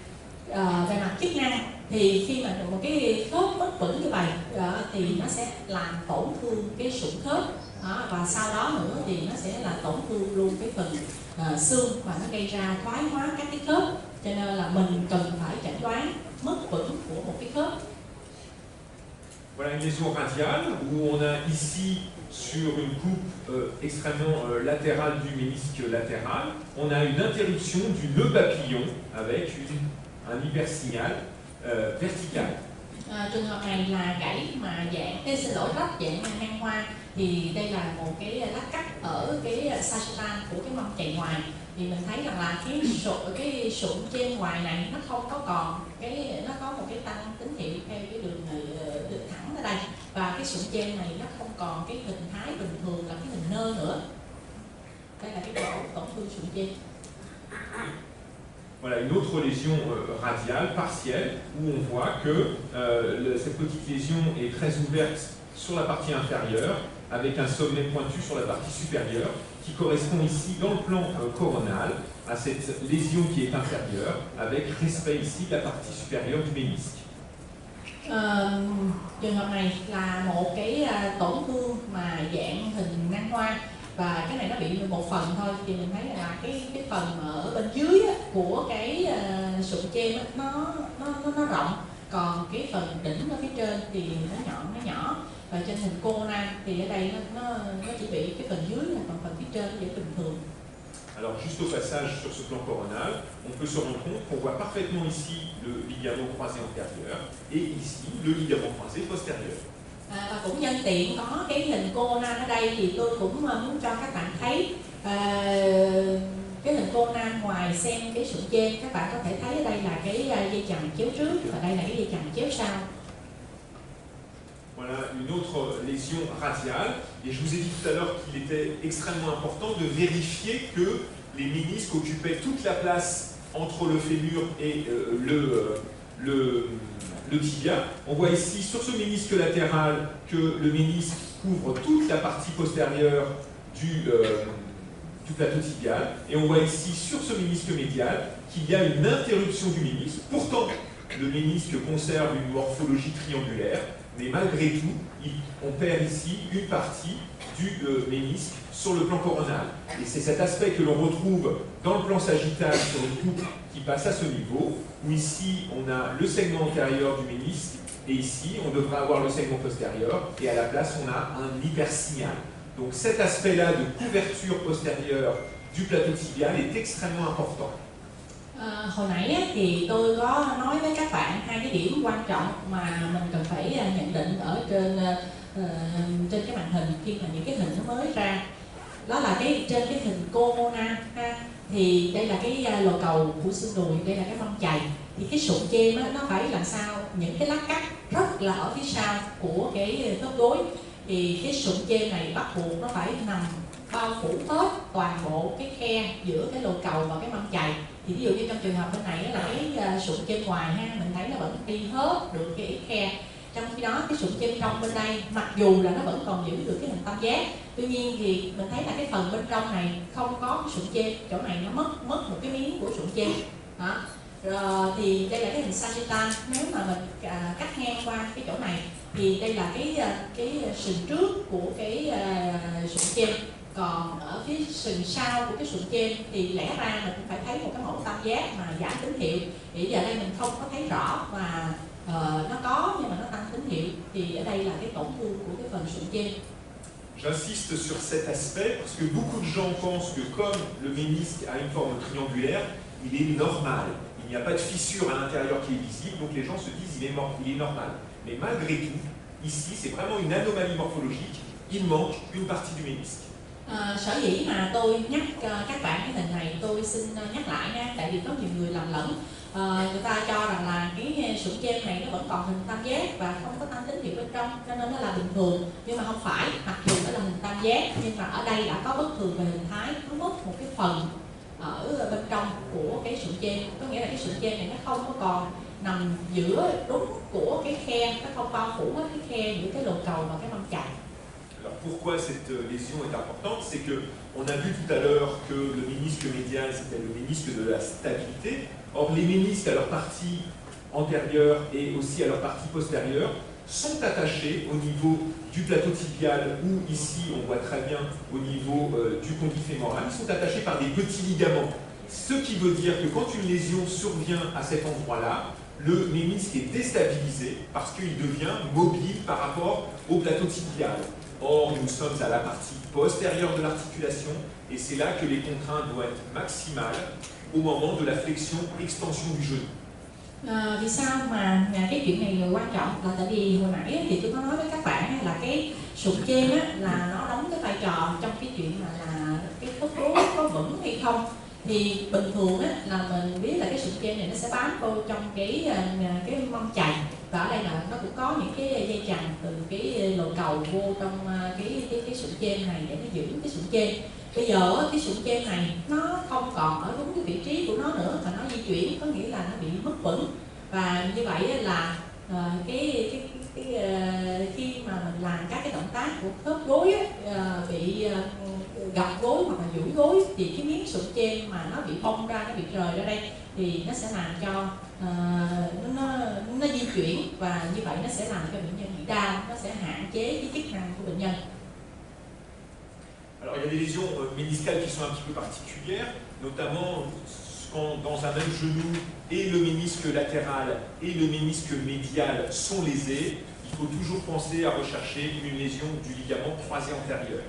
S2: về mặt chức năng thì khi mà một cái khớp mất vững như vậy thì nó sẽ làm tổn thương cái sụn khớp đó, và sau đó nữa thì nó sẽ là tổn thương luôn cái phần xương, và nó gây ra thoái hóa các cái khớp, cho nên là mình cần phải chẩn đoán mất vững của một cái khớp.
S1: Voilà une lésion radiale où on a ici sur une coupe extrêmement latérale du ménisque latéral, on a une interruption du nœud papillon avec un hypersignal vertical.
S2: Trường hợp này là gãy mà rách dạng ngang hoa, thì đây là một cái lát cắt ở cái sagittal của cái mông chày ngoài, thì mình thấy rằng là cái sụn trên ngoài này nó không có còn nó có một cái tăng tín hiệu theo cái đường thẳng ở đây. và cái sụn trên này nó không còn cái hình thái bình thường là cái hình nơ nữa. Đây là cái chỗ tổn thương sụn trên.
S1: Voilà une autre lésion radiale partielle où on voit que cette petite lésion est très ouverte sur la partie inférieure avec un sommet pointu sur la partie supérieure qui correspond ici dans le plan coronal à cette lésion qui est inférieure avec respect ici de la partie supérieure du ménisque.
S2: Trường hợp này là một cái tổn thương mà dạng hình nan hoa và cái này nó bị một phần thôi, thì mình thấy là cái phần ở bên dưới của cái sụn trên nó rộng, còn cái phần đỉnh ở phía trên thì nó nhỏ và trên hình Conan thì ở đây nó chỉ bị cái phần dưới là còn phần phía trên nó vẫn bình thường.
S1: Alors juste au passage sur ce plan coronal, on peut se rendre compte qu'on voit parfaitement ici le ligament croisé antérieur et ici le ligament croisé postérieur.
S2: Và cũng nhân tiện có cái hình Conan ở đây thì tôi cũng muốn cho các bạn thấy cái hình Conan ngoài xem cái sụn trên, các bạn có thể thấy ở đây là cái dây chằng chéo trước và đây là cái dây chằng chéo sau.
S1: Voilà une autre lésion radiale, et je vous ai dit tout à l'heure qu'il était extrêmement important de vérifier que les ménisques occupaient toute la place entre le fémur et le tibia. On voit ici sur ce ménisque latéral que le ménisque couvre toute la partie postérieure du plateau tibial, et on voit ici sur ce ménisque médial qu'il y a une interruption du ménisque. Pourtant, le ménisque conserve une morphologie triangulaire, mais malgré tout, on perd ici une partie du ménisque sur le plan coronal. Et c'est cet aspect que l'on retrouve dans le plan sagittal sur le couple qui passe à ce niveau, où ici on a le segment antérieur du ménisque, et ici on devrait avoir le segment postérieur, et à la place on a un hypersignal. Donc cet aspect-là de couverture postérieure du plateau tibial est extrêmement important.
S2: Hồi nãy thì tôi có nói với các bạn hai cái điểm quan trọng mà mình cần phải nhận định ở trên cái màn hình khi mà những cái hình nó mới ra. Đó là trên cái hình Conan thì đây là cái lồ cầu của xương đùi, đây là cái mông chày, thì cái sụn trên nó phải làm sao những cái lát cắt rất là ở phía sau của cái khớp gối, thì cái sụn trên này bắt buộc nó phải nằm bao phủ hết toàn bộ cái khe giữa cái lồ cầu và cái mông chày. Thì ví dụ như trong trường hợp bên này là cái sụn trên ngoài mình thấy nó vẫn đi hết được cái khe, trong khi đó cái sụn trên trong bên đây mặc dù là nó vẫn còn giữ được cái hình tam giác, tuy nhiên thì mình thấy là cái phần bên trong này không có cái sụn trên, chỗ này nó mất một cái miếng của sụn trên đó. Rồi thì đây là cái hình sagittal, nếu mà mình cắt ngang qua cái chỗ này thì đây là cái sừng trước của cái sụn trên, còn ở phía sừng sau của cái sụn trên thì lẽ ra mình cũng phải thấy một cái mẫu tam giác mà giảm tín hiệu, thì giờ đây mình không có thấy rõ và nó có nhưng mà nó tăng tín hiệu, thì ở đây là cái tổn thương của cái phần sụn trên.
S1: J'insiste sur cet aspect parce que beaucoup de gens pensent que comme le ménisque a une forme triangulaire, il est normal. Il n'y a pas de fissure à l'intérieur qui est visible, donc les gens se disent il est normal. Mais malgré tout, ici c'est vraiment une anomalie morphologique, il manque une partie du ménisque.
S2: Sở dĩ mà tôi nhắc các bạn cái hình này, tôi xin nhắc lại nha, tại vì có nhiều người lầm lẫn. Người ta cho rằng là cái sụn trên này nó vẫn còn hình tam giác và không có tăng tín hiệu bên trong, cho nên nó là bình thường, nhưng mà không phải, mặc dù nó là hình tam giác nhưng mà ở đây đã có bất thường về hình thái, nó mất một cái phần ở bên trong của cái sụn trên, có nghĩa là cái sụn trên này nó không có còn nằm giữa đúng của cái khe, nó không bao phủ hết cái khe giữa cái lồ cầu và cái mông chày.
S1: Alors pourquoi cette lésion est importante? C'est que on a vu tout à l'heure que le ménisque médial c'était le ménisque de la stabilité. Or les ménisques à leur partie antérieure et aussi à leur partie postérieure sont attachés au niveau du plateau tibial, ou ici on voit très bien au niveau du condyle fémoral, ils sont attachés par des petits ligaments. Ce qui veut dire que quand une lésion survient à cet endroit-là, le ménisque est déstabilisé parce qu'il devient mobile par rapport au plateau tibial. Or, nous sommes à la partie postérieure de l'articulation et c'est là que les contraintes doivent être maximales au moment de la flexion-extension du genou.
S2: Vì sao mà cái chuyện này quan trọng là tại vì hồi nãy thì tôi có nói với các bạn là cái sụn trên là nó đóng cái vai trò trong cái chuyện là cái khớp gối có vững hay không. Thì bình thường á, là mình biết là cái sụn trên này nó sẽ bám vô trong cái mông chày, và ở đây là nó cũng có những cái dây chằng từ cái lồ cầu vô trong cái sụn trên này để nó giữ cái sụn trên. Bây giờ cái sụn trên này nó không còn ở đúng cái vị trí của nó nữa mà nó di chuyển, có nghĩa là nó bị mất vững, và như vậy là khi mà mình làm các cái động tác của khớp gối bị gập gối hoặc là duỗi gối, thì cái miếng sụn trên mà nó bị bong ra, nó bị rời ra đây, thì nó sẽ làm cho nó di chuyển, và như vậy nó sẽ làm cho bệnh nhân bị đau, nó sẽ hạn chế cái chức năng của bệnh nhân.
S1: Alors il y a des lésions méniscales qui sont un petit peu particulières, notamment quand dans un même genou et le ménisque latéral et le ménisque médial sont lésés, il faut toujours penser à rechercher une lésion du ligament croisé antérieur.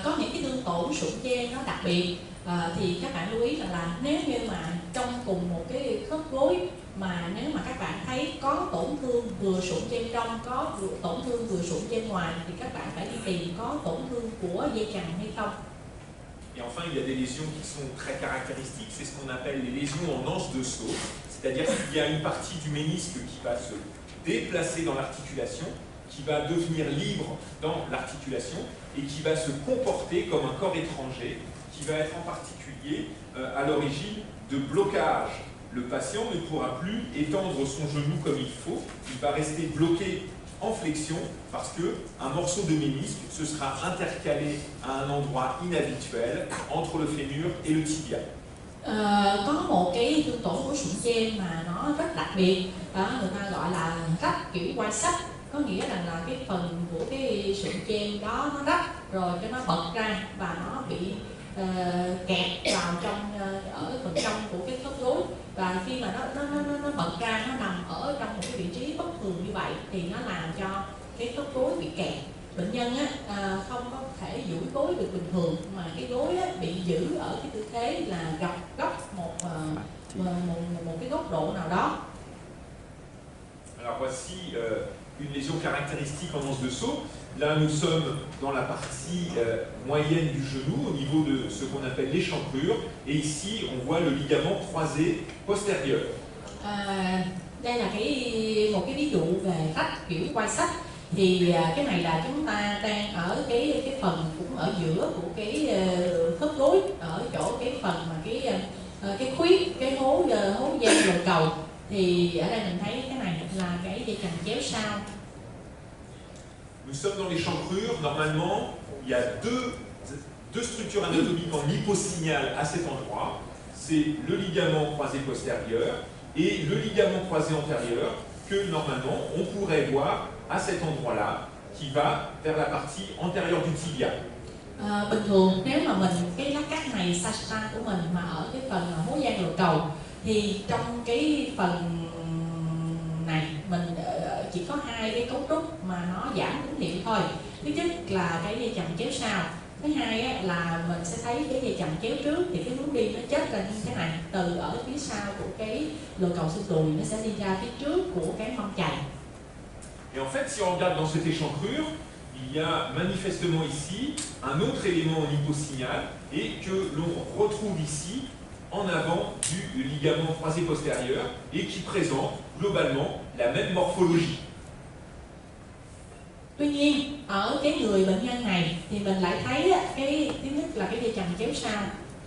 S2: Có những cái thương tổn sụn trên nó đặc biệt, thì các bạn lưu ý là nếu như mà trong cùng một cái khớp gối mà nếu mà các bạn thấy có tổn thương vừa sụn trên trong, có tổn thương vừa sụn trên ngoài, thì các bạn phải đi tìm có tổn thương của dây chằng hay không.
S1: Et enfin, il y a des lésions qui sont très caractéristiques, c'est ce qu'on appelle les lésions en anse de saut, c'est-à-dire qu'il y a une partie du ménisque qui va se déplacer dans l'articulation, qui va devenir libre dans l'articulation et qui va se comporter comme un corps étranger, qui va être en particulier à l'origine de blocage. Le patient ne pourra plus étendre son genou comme il faut, il va rester bloqué en flexion parce qu'un morceau de ménisque se sera intercalé à un endroit inhabituel entre le fémur et le tibia.
S2: Có một cái thương tổn của sụn trên mà nó rất đặc biệt, người ta gọi là rách kiểu quai sách, có nghĩa là cái phần của cái sụn trên đó nó rách rồi cho nó bật ra và nó bị kẹt vào trong ở phần trong của cái khớp gối, và khi mà nó bật ra, nó nằm ở trong một cái vị trí bất thường như vậy thì nó làm cho cái khớp gối bị kẹt. Bệnh nhân không có thể duỗi gối được bình thường, mà cái gối bị giữ ở cái tư thế là góc một cái góc độ nào đó.
S1: Alors voici une lésion caractéristique en anse de saut. Là, nous sommes dans la partie moyenne du genou, au niveau de ce qu'on appelle l'échancrure. Et ici, on voit le ligament croisé postérieur.
S2: Đây là một cái ví dụ về rách kiểu quai sách. Thì cái này là chúng ta đang ở cái phần cũng ở giữa của cái khớp gối, ở chỗ cái phần mà cái khuyết, cái hố dây lồ cầu. Thì ở đây mình thấy cái này là cái dây chằng chéo sau.
S1: Nous sommes dans l'échancrure. Normalement, il y a deux structures anatomiques en hyposignal à cet endroit. C'est le ligament croisé postérieur et le ligament croisé antérieur que normalement on pourrait voir à cet endroit-là, qui va vers la partie antérieure du tibia.
S2: Bình thường nếu mà cái lát cắt này sagittal của mình mà ở cái phần hố gian lồ cầu, thì trong cái phần này mình chỉ có hai cái cấu trúc mà nó giảm tín hiệu thôi. Thứ nhất là cái dây chằng chéo sau, thứ hai là mình sẽ thấy cái dây chằng chéo trước, thì cái hướng đi nó chết ra như thế này, từ ở phía sau của cái lồ cầu xương đùi nó sẽ đi ra phía trước của cái mông chày.
S1: Et en fait, si on regarde dans cette échancrure, il y a manifestement ici un autre élément en hyposignal et que l'on retrouve ici en avant du ligament croisé postérieur et qui présente globalement la même morphologie.
S2: Tuy nhiên, ở cái người bệnh nhân này thì mình lại thấy cái thứ nhất là cái dây chằng chéo sau,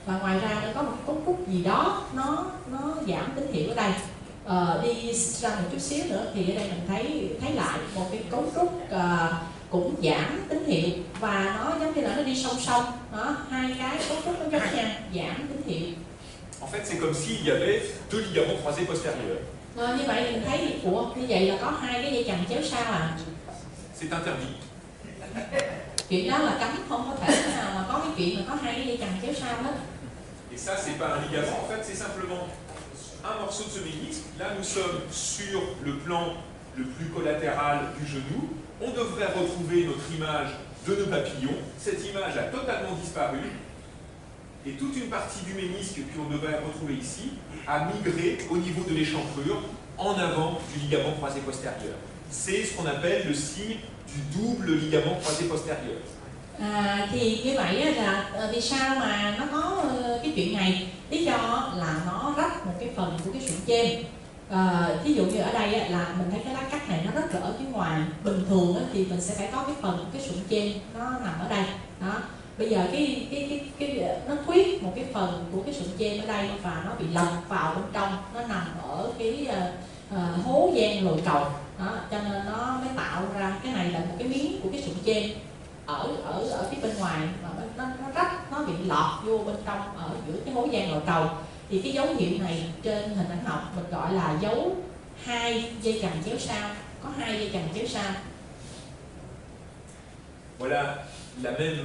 S2: và ngoài ra nó có một cái cấu trúc gì đó nó giảm tín hiệu ở đây. Đi ra một chút xíu nữa thì ở đây mình thấy lại một cái cấu trúc cũng giảm tín hiệu, và nó giống như là nó đi song song, hai cái cấu trúc nó giống nhau, giảm tín hiệu.
S1: En fait, c'est comme s'il y avait deux ligaments croisés postérieurs.
S2: Như vậy thì mình thấy như vậy là có hai cái dây chằng chéo sau à?
S1: C'est interdit.
S2: Chuyện đó là cấm, không có thể nào mà có cái chuyện mà có hai cái dây chằng chéo sau hết.
S1: Et ça, c'est pas un ligament, en fait, c'est simplement un morceau de ce ménisque. Là, nous sommes sur le plan le plus collatéral du genou. On devrait retrouver notre image de nœud papillon. Cette image a totalement disparu. Et toute une partie du ménisque qu'on devrait retrouver ici a migré au niveau de l'échancrure en avant du ligament croisé postérieur. C'est ce qu'on appelle le signe du double ligament croisé postérieur.
S2: Thì như vậy á, là vì sao mà nó có cái chuyện này? Lý do là nó rách một cái phần của cái sụn trên. Ví dụ như ở đây á, là mình thấy cái lá cắt này nó rất là ở phía ngoài. Bình thường á, thì mình sẽ phải có cái phần của cái sụn trên nó nằm ở đây. Đó. Bây giờ nó khuyết một cái phần của cái sụn trên ở đây và nó bị lọc vào bên trong, nó nằm ở cái hố gian lồi cầu. Đó, cho nên nó mới tạo ra cái này là một cái miếng của cái sụn trên ở phía bên ngoài mà nó rách, nó bị lọt vô bên trong ở giữa cái hố gian lồi cầu. Thì cái dấu hiệu này trên hình ảnh học mình gọi là dấu 2 dây chằng chéo sao, có 2 dây chằng chéo sao.
S1: Voilà la même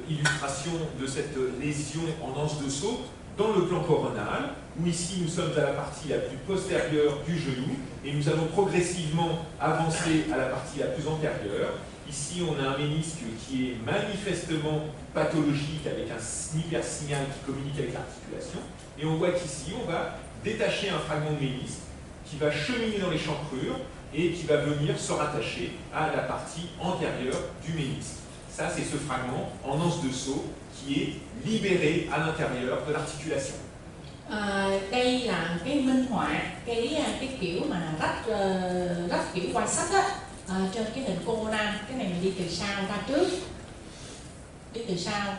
S1: illustration de cette lésion en anse de saut dans le plan coronal, où ici nous sommes à la partie la plus postérieure du genou et nous allons progressivement avancer à la partie la plus antérieure. Ici, on a un ménisque qui est manifestement pathologique avec un hypersignal qui communique avec l'articulation. Et on voit qu'ici, on va détacher un fragment de ménisque qui va cheminer dans les chancrures et qui va venir se rattacher à la partie antérieure du ménisque. Ça, c'est ce fragment en anse de saut qui est libéré à l'intérieur de l'articulation.
S2: Đây là cái minh họa cái kiểu mà rách kiểu quay sách á, trên cái hình Conan. Cái này mình đi từ sau ra trước, đi từ sau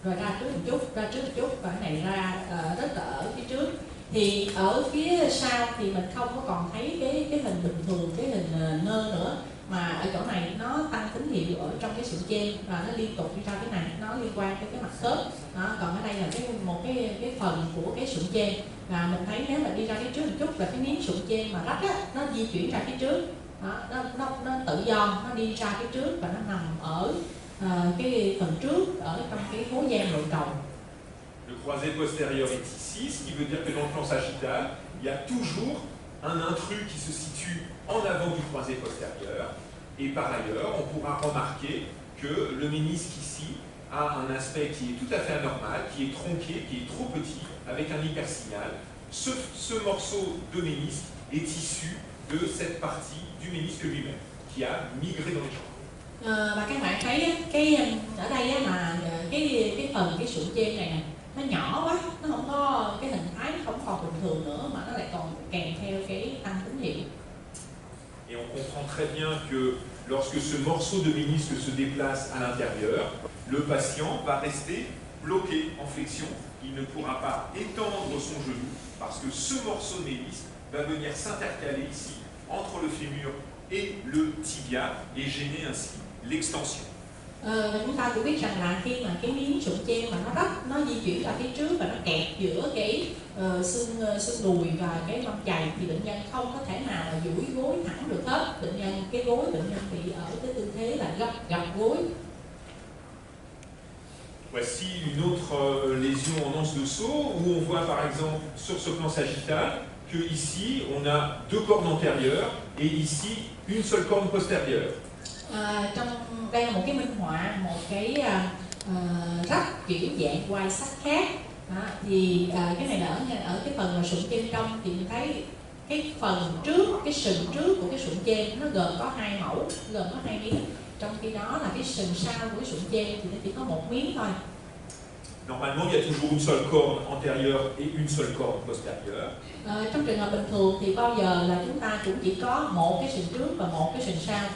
S2: rồi ra trước một chút, ra trước một chút, và cái này ra rất là ở phía trước. Thì ở phía sau thì mình không có còn thấy cái hình bình thường, cái hình nơ nữa, mà ở chỗ này nó tăng tín hiệu ở trong cái sụn trên và nó liên tục đi ra cái này, nó liên quan tới cái mặt khớp. Đó, còn ở đây là một cái phần của cái sụn trên, và mình thấy nếu mà đi ra phía trước một chút là cái miếng sụn trên mà rách á, nó di chuyển ra phía trước. Đó, nó tự do, nó đi ra phía trước và nó nằm ở cái phần trước, ở trong cái hố gian lồi cầu.
S1: Le croisé postérieur est ici, ce qui veut dire que dans le plan sagittal, il y a toujours un intrus qui se situe en avant du croisé postérieur. Et par ailleurs, on pourra remarquer que le ménisque ici a un aspect qui est tout à fait anormal, qui est tronqué, qui est trop petit, avec un hypersignal. Ce morceau de ménisque est issu de cette partie du ménisque lui-même, qui a migré dans les chancres.
S2: Và các bạn thấy ở đây là cái phần cái sụn trên này nè, nó nhỏ quá, nó không có cái hình thái, nó không còn bình thường nữa, mà nó lại còn kèm theo cái tăng tín hiệu.
S1: Et on comprend très bien que lorsque ce morceau de ménisque se déplace à l'intérieur, le patient va rester bloqué en flexion. Il ne pourra pas étendre son genou parce que ce morceau de ménisque va venir s'intercaler ici entre le fémur et le tibia et gêner ainsi l'extension.
S2: Và chúng ta cũng biết rằng là khi mà cái miếng sụn trên mà nó rách, nó di chuyển ra phía trước và nó kẹt giữa cái xương đùi và cái mông chày, thì bệnh nhân không có thể nào mà duỗi gối thẳng được hết. Cái gối bệnh nhân bị ở cái tư thế là gập gối.
S1: Voici une autre lésion en anse de saut où on voit par exemple sur ce plan sagittal que ici on a deux cornes antérieures et ici une seule corne postérieure.
S2: Trong đây là một cái minh họa, một cái rách kiểu dạng quai sắt khác. Thì cái này là ở cái phần sụn trên trong, thì mình thấy cái phần trước, cái sừng trước của cái sụn trên nó gồm có 2 mẫu, gồm có 2 miếng. Trong khi đó là cái sừng sau của cái sụn trên thì nó chỉ có 1 miếng thôi.
S1: Normalement, il y a toujours une seule corne antérieure et une seule corne postérieure.
S2: Trong trường hợp bình thường thì bao giờ là chúng ta cũng chỉ có một cái sừng trước và một cái sừng sau.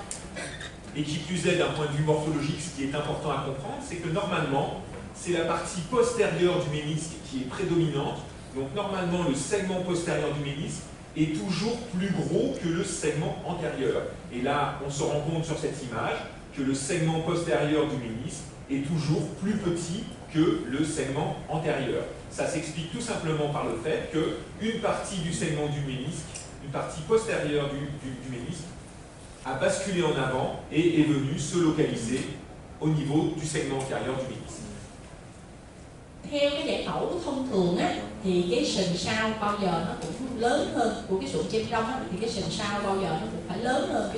S1: Et qui plus est, d'un point de vue morphologique, ce qui est important à comprendre, c'est que normalement, c'est la partie postérieure du ménisque qui est prédominante. Donc normalement, le segment postérieur du ménisque est toujours plus gros que le segment antérieur. Et là, on se rend compte sur cette image que le segment postérieur du ménisque est toujours plus petit que le segment antérieur. Ça s'explique tout simplement par le fait qu'une partie du segment du ménisque, une partie postérieure du ménisque, a basculé en avant et est venu se localiser au niveau du segment antérieur du ménisque.
S2: Theo cái giải phẫu thông thường á, thì cái sừng sau bao giờ nó cũng lớn hơn của cái sụn trên trong á, thì cái sừng sau bao giờ nó cũng phải lớn hơn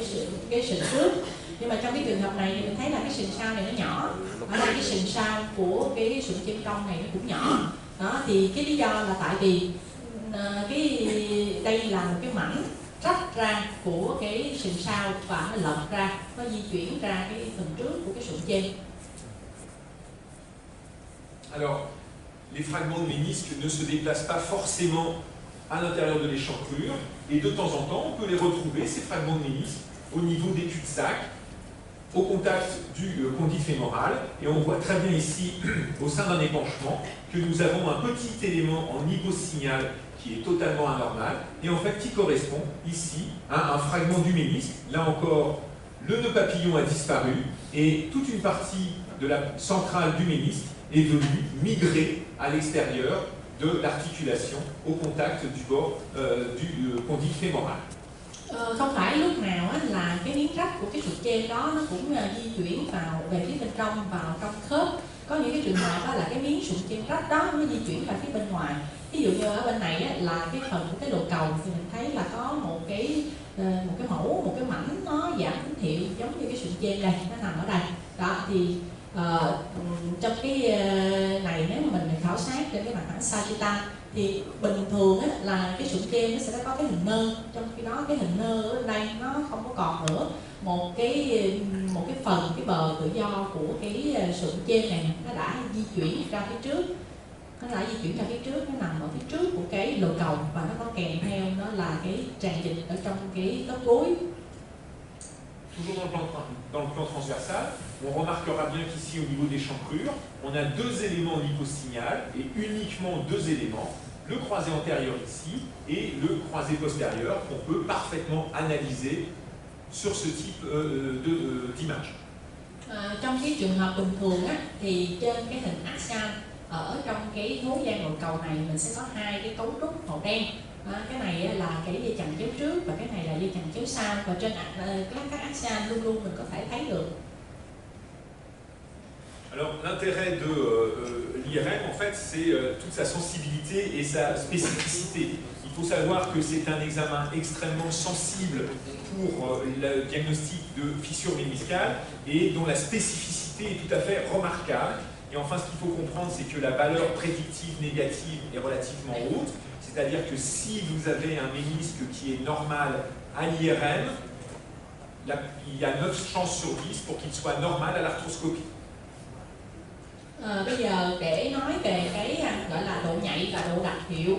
S2: cái sừng trước. Nhưng mà trong cái trường hợp này thì mình thấy là cái sừng sau này nó nhỏ, ở đây cái sừng sau của cái sụn trên trong này nó cũng nhỏ. Đó, thì cái lý do là tại vì đây là một cái mảnh rách ra của cái sừng sau và nó lật ra, nó di chuyển ra cái phần trước của cái sụn trên.
S1: Alors, les fragments de ménisque ne se déplacent pas forcément à l'intérieur de l'échancrure, et de temps en temps, on peut les retrouver, ces fragments de ménisque, au niveau des cul-de-sac, au contact du condyle fémoral, et on voit très bien ici, au sein d'un épanchement, que nous avons un petit élément en hyposignal qui est totalement anormal, et en fait qui correspond ici à un fragment du ménisque. Là encore, le nœud papillon a disparu, et toute une partie de la centrale du ménisque est venue migrer à l'extérieur de l'articulation au contact du bord du condyle fémoral.
S2: Không phải lúc nào á, là cái miếng rách của cái sụt trên đó nó cũng di chuyển vào về phía bên trong, vào trong khớp. Có những cái trường hợp đó là cái miếng sụn trên rách đó nó di chuyển ra phía bên ngoài. Ví dụ như ở bên này á, là cái phần của cái đồ cầu thì mình thấy là có một cái mẫu, một cái mảnh nó giảm tín hiệu giống như cái sụn trên đây, nó nằm ở đây. Đó thì trong cái này nếu mà mình khảo sát trên cái mặt phẳng sagittal thì bình thường á, là cái sụn trên nó sẽ có cái hình nơ, trong khi đó cái hình nơ ở đây nó không có còn nữa. Một cái phần, cái bờ tự do của cái sụn trên này nó đã di chuyển ra phía trước, nó nằm ở phía trước của cái lồ cầu, và nó có kèm theo đó là cái tràn dịch ở trong cái khớp gối.
S1: Toujours dans le plan transversal, on remarquera bien qu'ici au niveau des échancrures, on a deux éléments en hyposignal et uniquement deux éléments, le croisé antérieur ici et le croisé postérieur qu'on peut parfaitement analyser sur ce type d'image.
S2: Trong cái trường hợp bình thường á, thì trên cái hình axial ở trong cái hố gian nội cầu này mình sẽ có hai cái cấu trúc màu đen. Cái này là cái dây chằng chéo trước và cái này là dây chằng chéo sau, và trên các axial luôn luôn mình có thể thấy được.
S1: Alors l'intérêt de l'IRM en fait c'est toute sa sensibilité et sa spécificité. Il faut savoir que c'est un examen extrêmement sensible pour le diagnostic de fissure méniscale et dont la spécificité est tout à fait remarquable. Et enfin, ce qu'il faut comprendre, c'est que la valeur prédictive négative est relativement haute. C'est-à-dire que si vous avez un ménisque qui est normal à l'IRM, il y a 9 chances sur 10 pour qu'il soit normal à l'arthroscopie.
S2: Bây giờ để nói về cái gọi là độ nhạy và độ đặc hiệu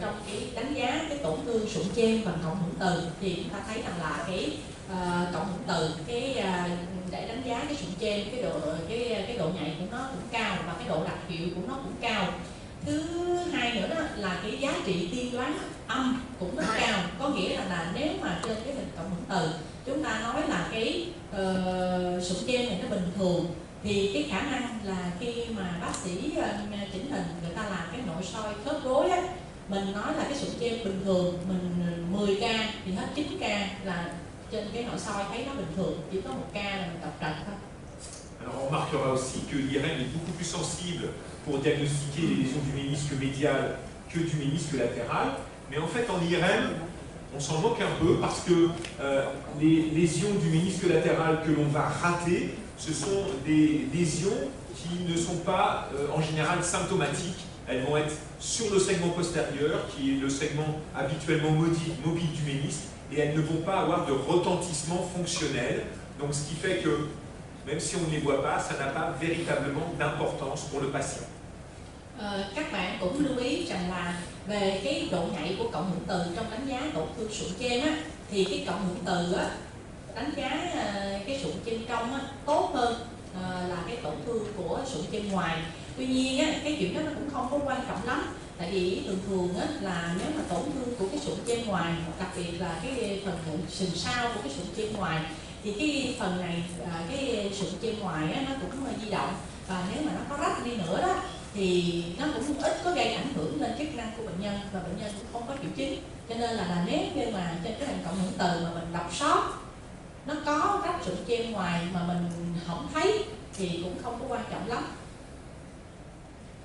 S2: trong cái đánh giá cái tổn thương sụn trên bằng cộng hưởng từ, thì chúng ta thấy rằng là cái cộng hưởng từ để đánh giá cái sụn trên, cái độ nhạy của nó cũng cao và cái độ đặc hiệu của nó cũng cao. Thứ hai nữa đó là cái giá trị tiên đoán âm cũng rất cao, có nghĩa là nếu mà trên cái hình cộng hưởng từ chúng ta nói là cái sụn trên này nó bình thường, thì cái khả năng là khi mà bác sĩ chỉnh hình người ta làm cái nội soi khớp gối á, mình nói là cái sụn trên bình thường, mình 10 ca thì hết 9 ca là trên cái nội soi thấy nó bình thường, chỉ có 1 ca là mình tập trật thôi.
S1: Alors on remarquera aussi que l'IRM est beaucoup plus sensible pour diagnostiquer les lésions du ménisque médial que du ménisque latéral. Mais en fait, en IRM, on s'en moque un peu parce que les lésions du ménisque latéral que l'on va rater, ce sont des lésions qui ne sont pas en général symptomatiques. Elles vont être sur le segment postérieur, qui est le segment habituellement mobile du ménisque, et elles ne vont pas avoir de retentissement fonctionnel. Donc ce qui fait que même si on ne les voit pas, ça n'a pas véritablement d'importance pour le patient.
S2: Các bạn cũng lưu ý rằng là về cái độ nhạy của cộng hưởng từ trong đánh giá tổn thương sụn trên á, thì cái cộng hưởng từ á, đánh giá cái sụn trên trong á, tốt hơn là cái tổn thương của sụn trên ngoài. Tuy nhiên á, cái chuyện đó nó cũng không có quan trọng lắm, tại vì thường á, là nếu mà tổn thương của cái sụn trên ngoài, đặc biệt là cái phần sừng sau của cái sụn trên ngoài, thì cái phần này, cái sụn trên ngoài á, nó cũng di động, và nếu mà nó có rách đi nữa đó thì nó cũng ít có gây ảnh hưởng lên chức năng của bệnh nhân, và bệnh nhân cũng không có triệu chứng. Cho nên là nếu như mà trên cái hình cộng hưởng từ mà mình đọc sót nó có rách sụn trên ngoài mà mình không thấy thì cũng không có quan trọng lắm.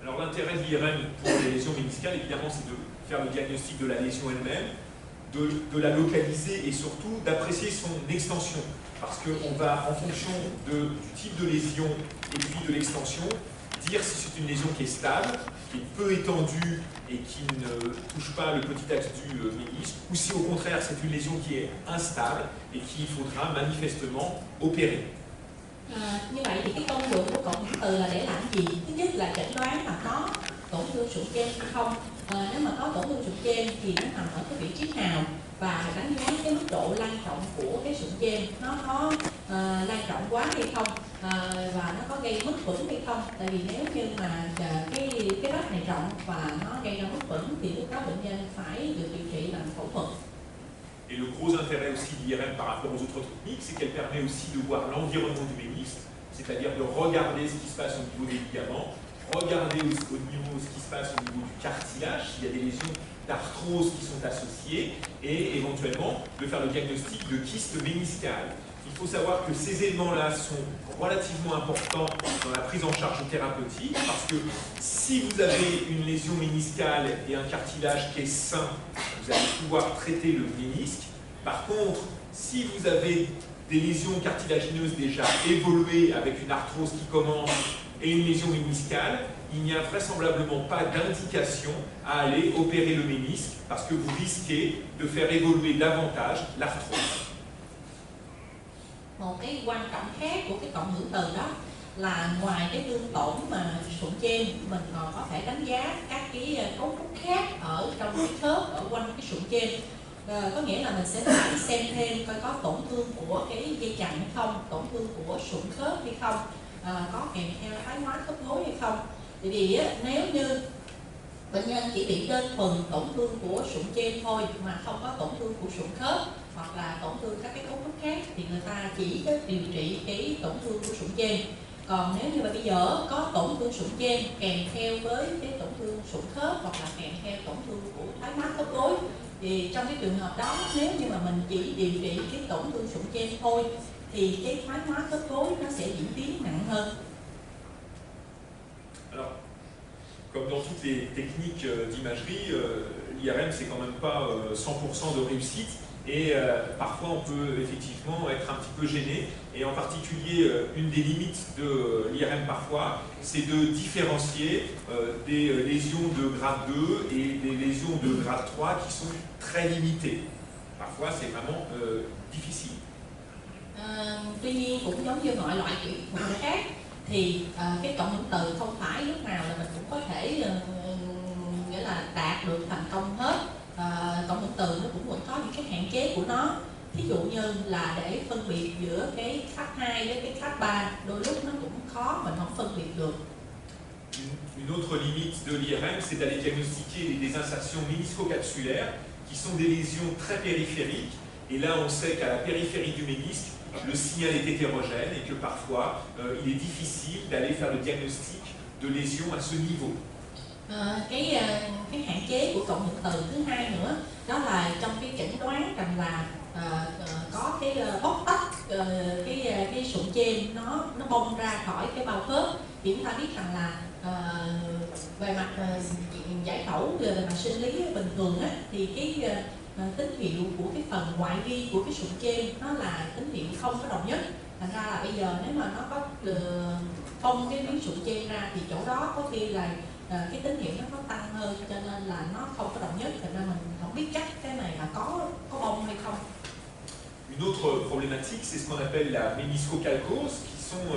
S1: Alors l'intérêt de l'IRM pour les lésions méniscales, évidemment, c'est de faire le diagnostic de la lésion elle-même, de la localiser et surtout d'apprécier son extension. Parce qu'on va, en fonction du type de lésion et puis de l'extension, dire si c'est une lésion qui est stable, qui est peu étendue et qui ne touche pas le petit axe du ménisque, ou si au contraire c'est une lésion qui est instable et qu'il faudra manifestement opérer.
S2: Như vậy thì cái công dụng của cộng hưởng từ là để làm gì? Thứ nhất là chẩn đoán mà có tổn thương sụn trên hay không. Nếu mà có tổn thương sụn trên thì nó nằm ở cái vị trí nào, và đánh giá cái mức độ lan trọng của cái sụn trên, nó có lan trọng quá hay không, và nó có gây mất vững hay không. Tại vì nếu như mà cái vết này rộng và nó gây ra mất vững thì lúc đó bệnh nhân phải được điều trị bằng phẫu thuật.
S1: Et le gros intérêt aussi de l'IRM par rapport aux autres techniques, c'est qu'elle permet aussi de voir l'environnement du ménisque, c'est-à-dire de regarder ce qui se passe au niveau des ligaments, regarder au niveau ce qui se passe au niveau du cartilage, s'il y a des lésions d'arthrose qui sont associées, et éventuellement de faire le diagnostic de kyste méniscale. Il faut savoir que ces éléments-là sont relativement importants dans la prise en charge thérapeutique, parce que si vous avez une lésion méniscale et un cartilage qui est sain, vous allez pouvoir traiter le ménisque. Par contre, si vous avez des lésions cartilagineuses déjà évoluées avec une arthrose qui commence et une lésion méniscale, il n'y a vraisemblablement pas d'indication à aller opérer le ménisque parce que vous risquez de faire évoluer davantage l'arthrose.
S2: Một cái quan trọng khác của cái cộng hưởng từ đó là ngoài cái thương tổn mà sụn trên, mình còn có thể đánh giá các cái cấu trúc khác ở trong cái khớp ở quanh cái sụn trên. Có nghĩa là mình sẽ phải xem thêm coi có tổn thương của cái dây chằng hay không, tổn thương của sụn khớp hay không, có kèm theo thoái hóa khớp gối hay không. Tại vì nếu như bệnh nhân chỉ bị đơn thuần tổn thương của sụn trên thôi mà không có tổn thương của sụn khớp hoặc là tổn thương các cái cấu trúc khác thì người ta chỉ điều trị cái tổn thương của sụn trên. Còn nếu như mà bây giờ có tổn thương sụn trên kèm theo với cái tổn thương sụn khớp hoặc là kèm theo tổn thương của thoái hóa khớp gối, thì trong cái trường hợp đó nếu như mà mình chỉ điều trị cái tổn thương sụn trên thôi thì cái thoái hóa khớp gối nó sẽ diễn tiến nặng hơn.
S1: Alors, comme dans toutes les techniques d'imagerie, l'IRM c'est quand même pas 100% de réussite, et parfois on peut effectivement être un petit peu gêné, et en particulier une des limites de l'IRM parfois, c'est de différencier des lésions de grade 2 et des lésions de grade 3 qui sont très limitées. Parfois c'est vraiment difficile.
S2: Tuy nhiên cũng giống như mọi loại kỹ thuật khác thì cái cộng hưởng từ không phải lúc nào là mình cũng có thể nghĩa là đạt được thành công hết. Cộng hưởng từ nó cũng vẫn có những cái hạn chế của nó. Thí dụ như là để phân biệt giữa cái class 2 với cái class 3, đôi lúc nó cũng khó, mình không phân biệt được.
S1: Une autre limite de l'IRM, c'est d'aller diagnostiquer des insertions ménisco-capsulaires qui sont des lésions très périphériques. Et là, on sait qu'à la périphérie du ménisque, le signal est hétérogène et que parfois, il est difficile d'aller faire le diagnostic de lésions à ce niveau.
S2: Cái hạn chế của cộng hưởng từ thứ hai nữa đó là trong cái chẩn đoán rằng là có cái bóc tách cái sụn trên nó bong ra khỏi cái bao khớp. Thì chúng ta biết rằng là về mặt giải phẫu, về mặt sinh lý bình thường á, thì cái tín hiệu của cái phần ngoại vi của cái sụn trên nó là tín hiệu không có đồng nhất. Thành ra là bây giờ nếu mà nó có bong cái miếng sụn trên ra thì chỗ đó có khi là cái tín hiệu nó có tăng hơn, cho nên là nó không có đồng nhất. Thành ra mình không biết chắc cái này là có bong hay không.
S1: Une autre problématique, c'est ce qu'on appelle la méniscocalcose, qui sont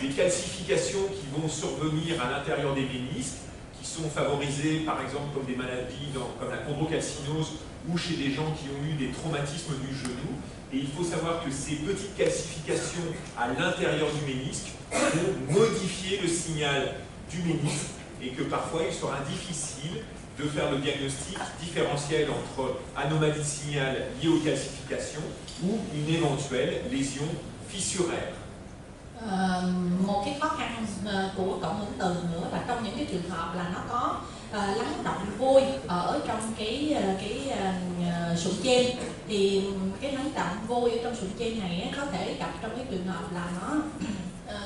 S1: des calcifications qui vont survenir à l'intérieur des ménisques, qui sont favorisées par exemple comme des maladies comme la chondrocalcinose ou chez des gens qui ont eu des traumatismes du genou. Et il faut savoir que ces petites calcifications à l'intérieur du ménisque vont modifier le signal du ménisque, et que parfois il sera difficile de faire le diagnostic différentiel entre anomalie de signal liée aux calcifications ou une éventuelle lésion fissuraire.
S2: Một cái khó khăn của cộng hưởng từ nữa là trong những cái trường hợp là nó có lắng động vôi ở trong cái sụn trên, thì cái lắng động vôi ở trong sụn trên này có thể gặp trong cái trường hợp là nó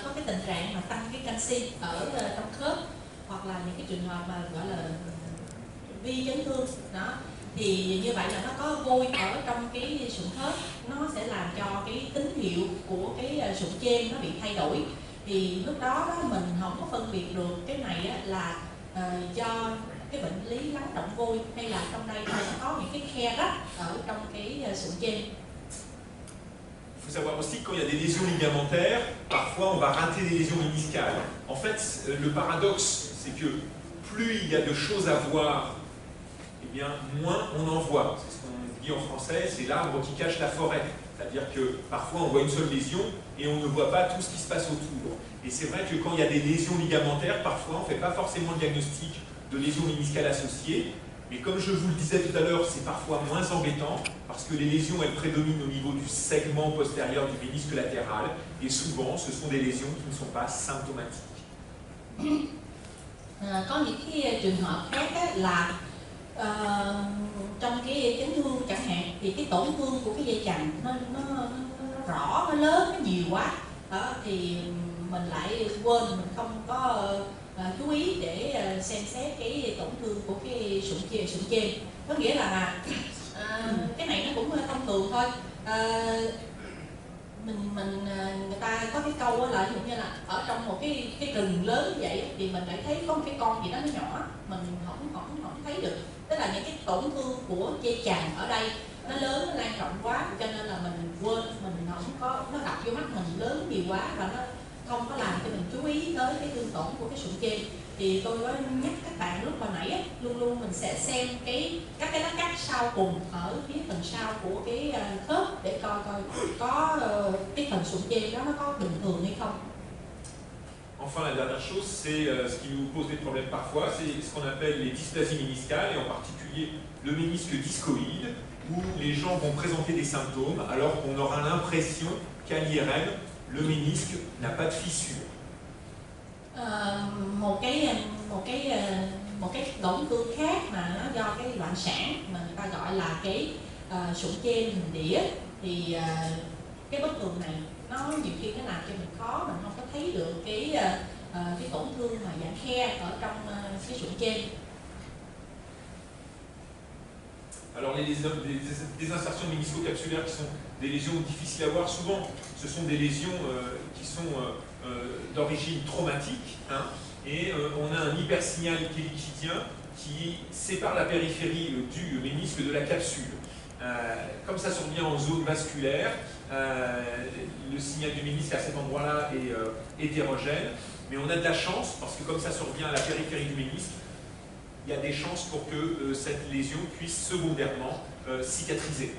S2: có cái tình trạng mà tăng cái canxi ở trong khớp, hoặc là những cái trường hợp mà gọi là vi chấn thương đó, thì như vậy là nó có vôi ở trong cái sụn khớp, nó sẽ làm cho cái tín hiệu của cái sụn trên nó bị thay đổi. Thì lúc đó mình không có phân biệt được cái này là do cái bệnh lý lắng động vôi hay là trong đây nó có những cái khe rách ở trong cái sụn trên.
S1: Il faut savoir aussi que quand il y a des lésions ligamentaires, parfois on va rater des lésions méniscales. En fait, le paradoxe, c'est que plus il y a de choses à voir, eh bien, moins on en voit. C'est ce qu'on dit en français, c'est l'arbre qui cache la forêt. C'est-à-dire que parfois on voit une seule lésion et on ne voit pas tout ce qui se passe autour. Et c'est vrai que quand il y a des lésions ligamentaires, parfois on ne fait pas forcément le diagnostic de lésions méniscales associées. Mais comme je vous le disais tout à l'heure, c'est parfois moins embêtant parce que les lésions, elles prédominent au niveau du segment postérieur du ménisque latéral et souvent, ce sont des lésions qui ne sont pas symptomatiques.
S2: Có những cái trường hợp khác á, là trong cái chấn thương chẳng hạn thì cái tổn thương của cái dây chằng nó rõ, nó lớn, nó nhiều quá đó, thì mình lại quên, mình không có chú ý để xem xét cái tổn thương của cái sụn trên. Có nghĩa là cái này nó cũng thông thường thôi. Người ta có cái câu là ví dụ như là ở trong một cái rừng lớn như vậy thì mình lại thấy có một cái con gì đó nó nhỏ, mình không thấy được. Tức là những cái tổn thương của dây chằng ở đây nó lớn, nó lan rộng quá, cho nên là mình quên, mình không có, nó đập vô mắt mình lớn nhiều quá và nó không có làm cho mình chú ý tới cái thương tổn của cái sụn trên. Thì tôi có nhắc các bạn lúc hồi nãy á, luôn luôn mình sẽ xem các cái lá cắt sau cùng ở phía phần sau của cái khớp để coi có cái phần sụn trên đó nó có bình thường hay không.
S1: Enfin, la dernière chose, c'est ce qui nous pose des problèmes parfois, c'est ce qu'on appelle les dysplasies méniscales, et en particulier le ménisque discoïde, où les gens vont présenter des symptômes alors qu'on aura l'impression qu'à l'IRM, le ménisque n'a pas de fissure.
S2: Một cái tổn thương khác mà nó do cái loạn sản mà người ta gọi là cái sụn trên hình đĩa, thì cái bất thường này nó nhiều khi nó làm cho mình khó, mình không có thấy được cái tổn thương mà dạng khe ở trong cái sụn trên.
S1: Alors des insertions ménisco-capsulaires qui sont des lésions difficiles à voir, souvent ce sont des lésions qui sont d'origine traumatique, hein, et on a un hypersignal kélichidien qui sépare la périphérie du ménisque de la capsule. Comme ça survient en zone vasculaire, le signal du ménisque à cet endroit-là est hétérogène, mais on a de la chance parce que comme ça survient à la périphérie du ménisque, il y a des chances pour que cette lésion puisse secondairement cicatriser.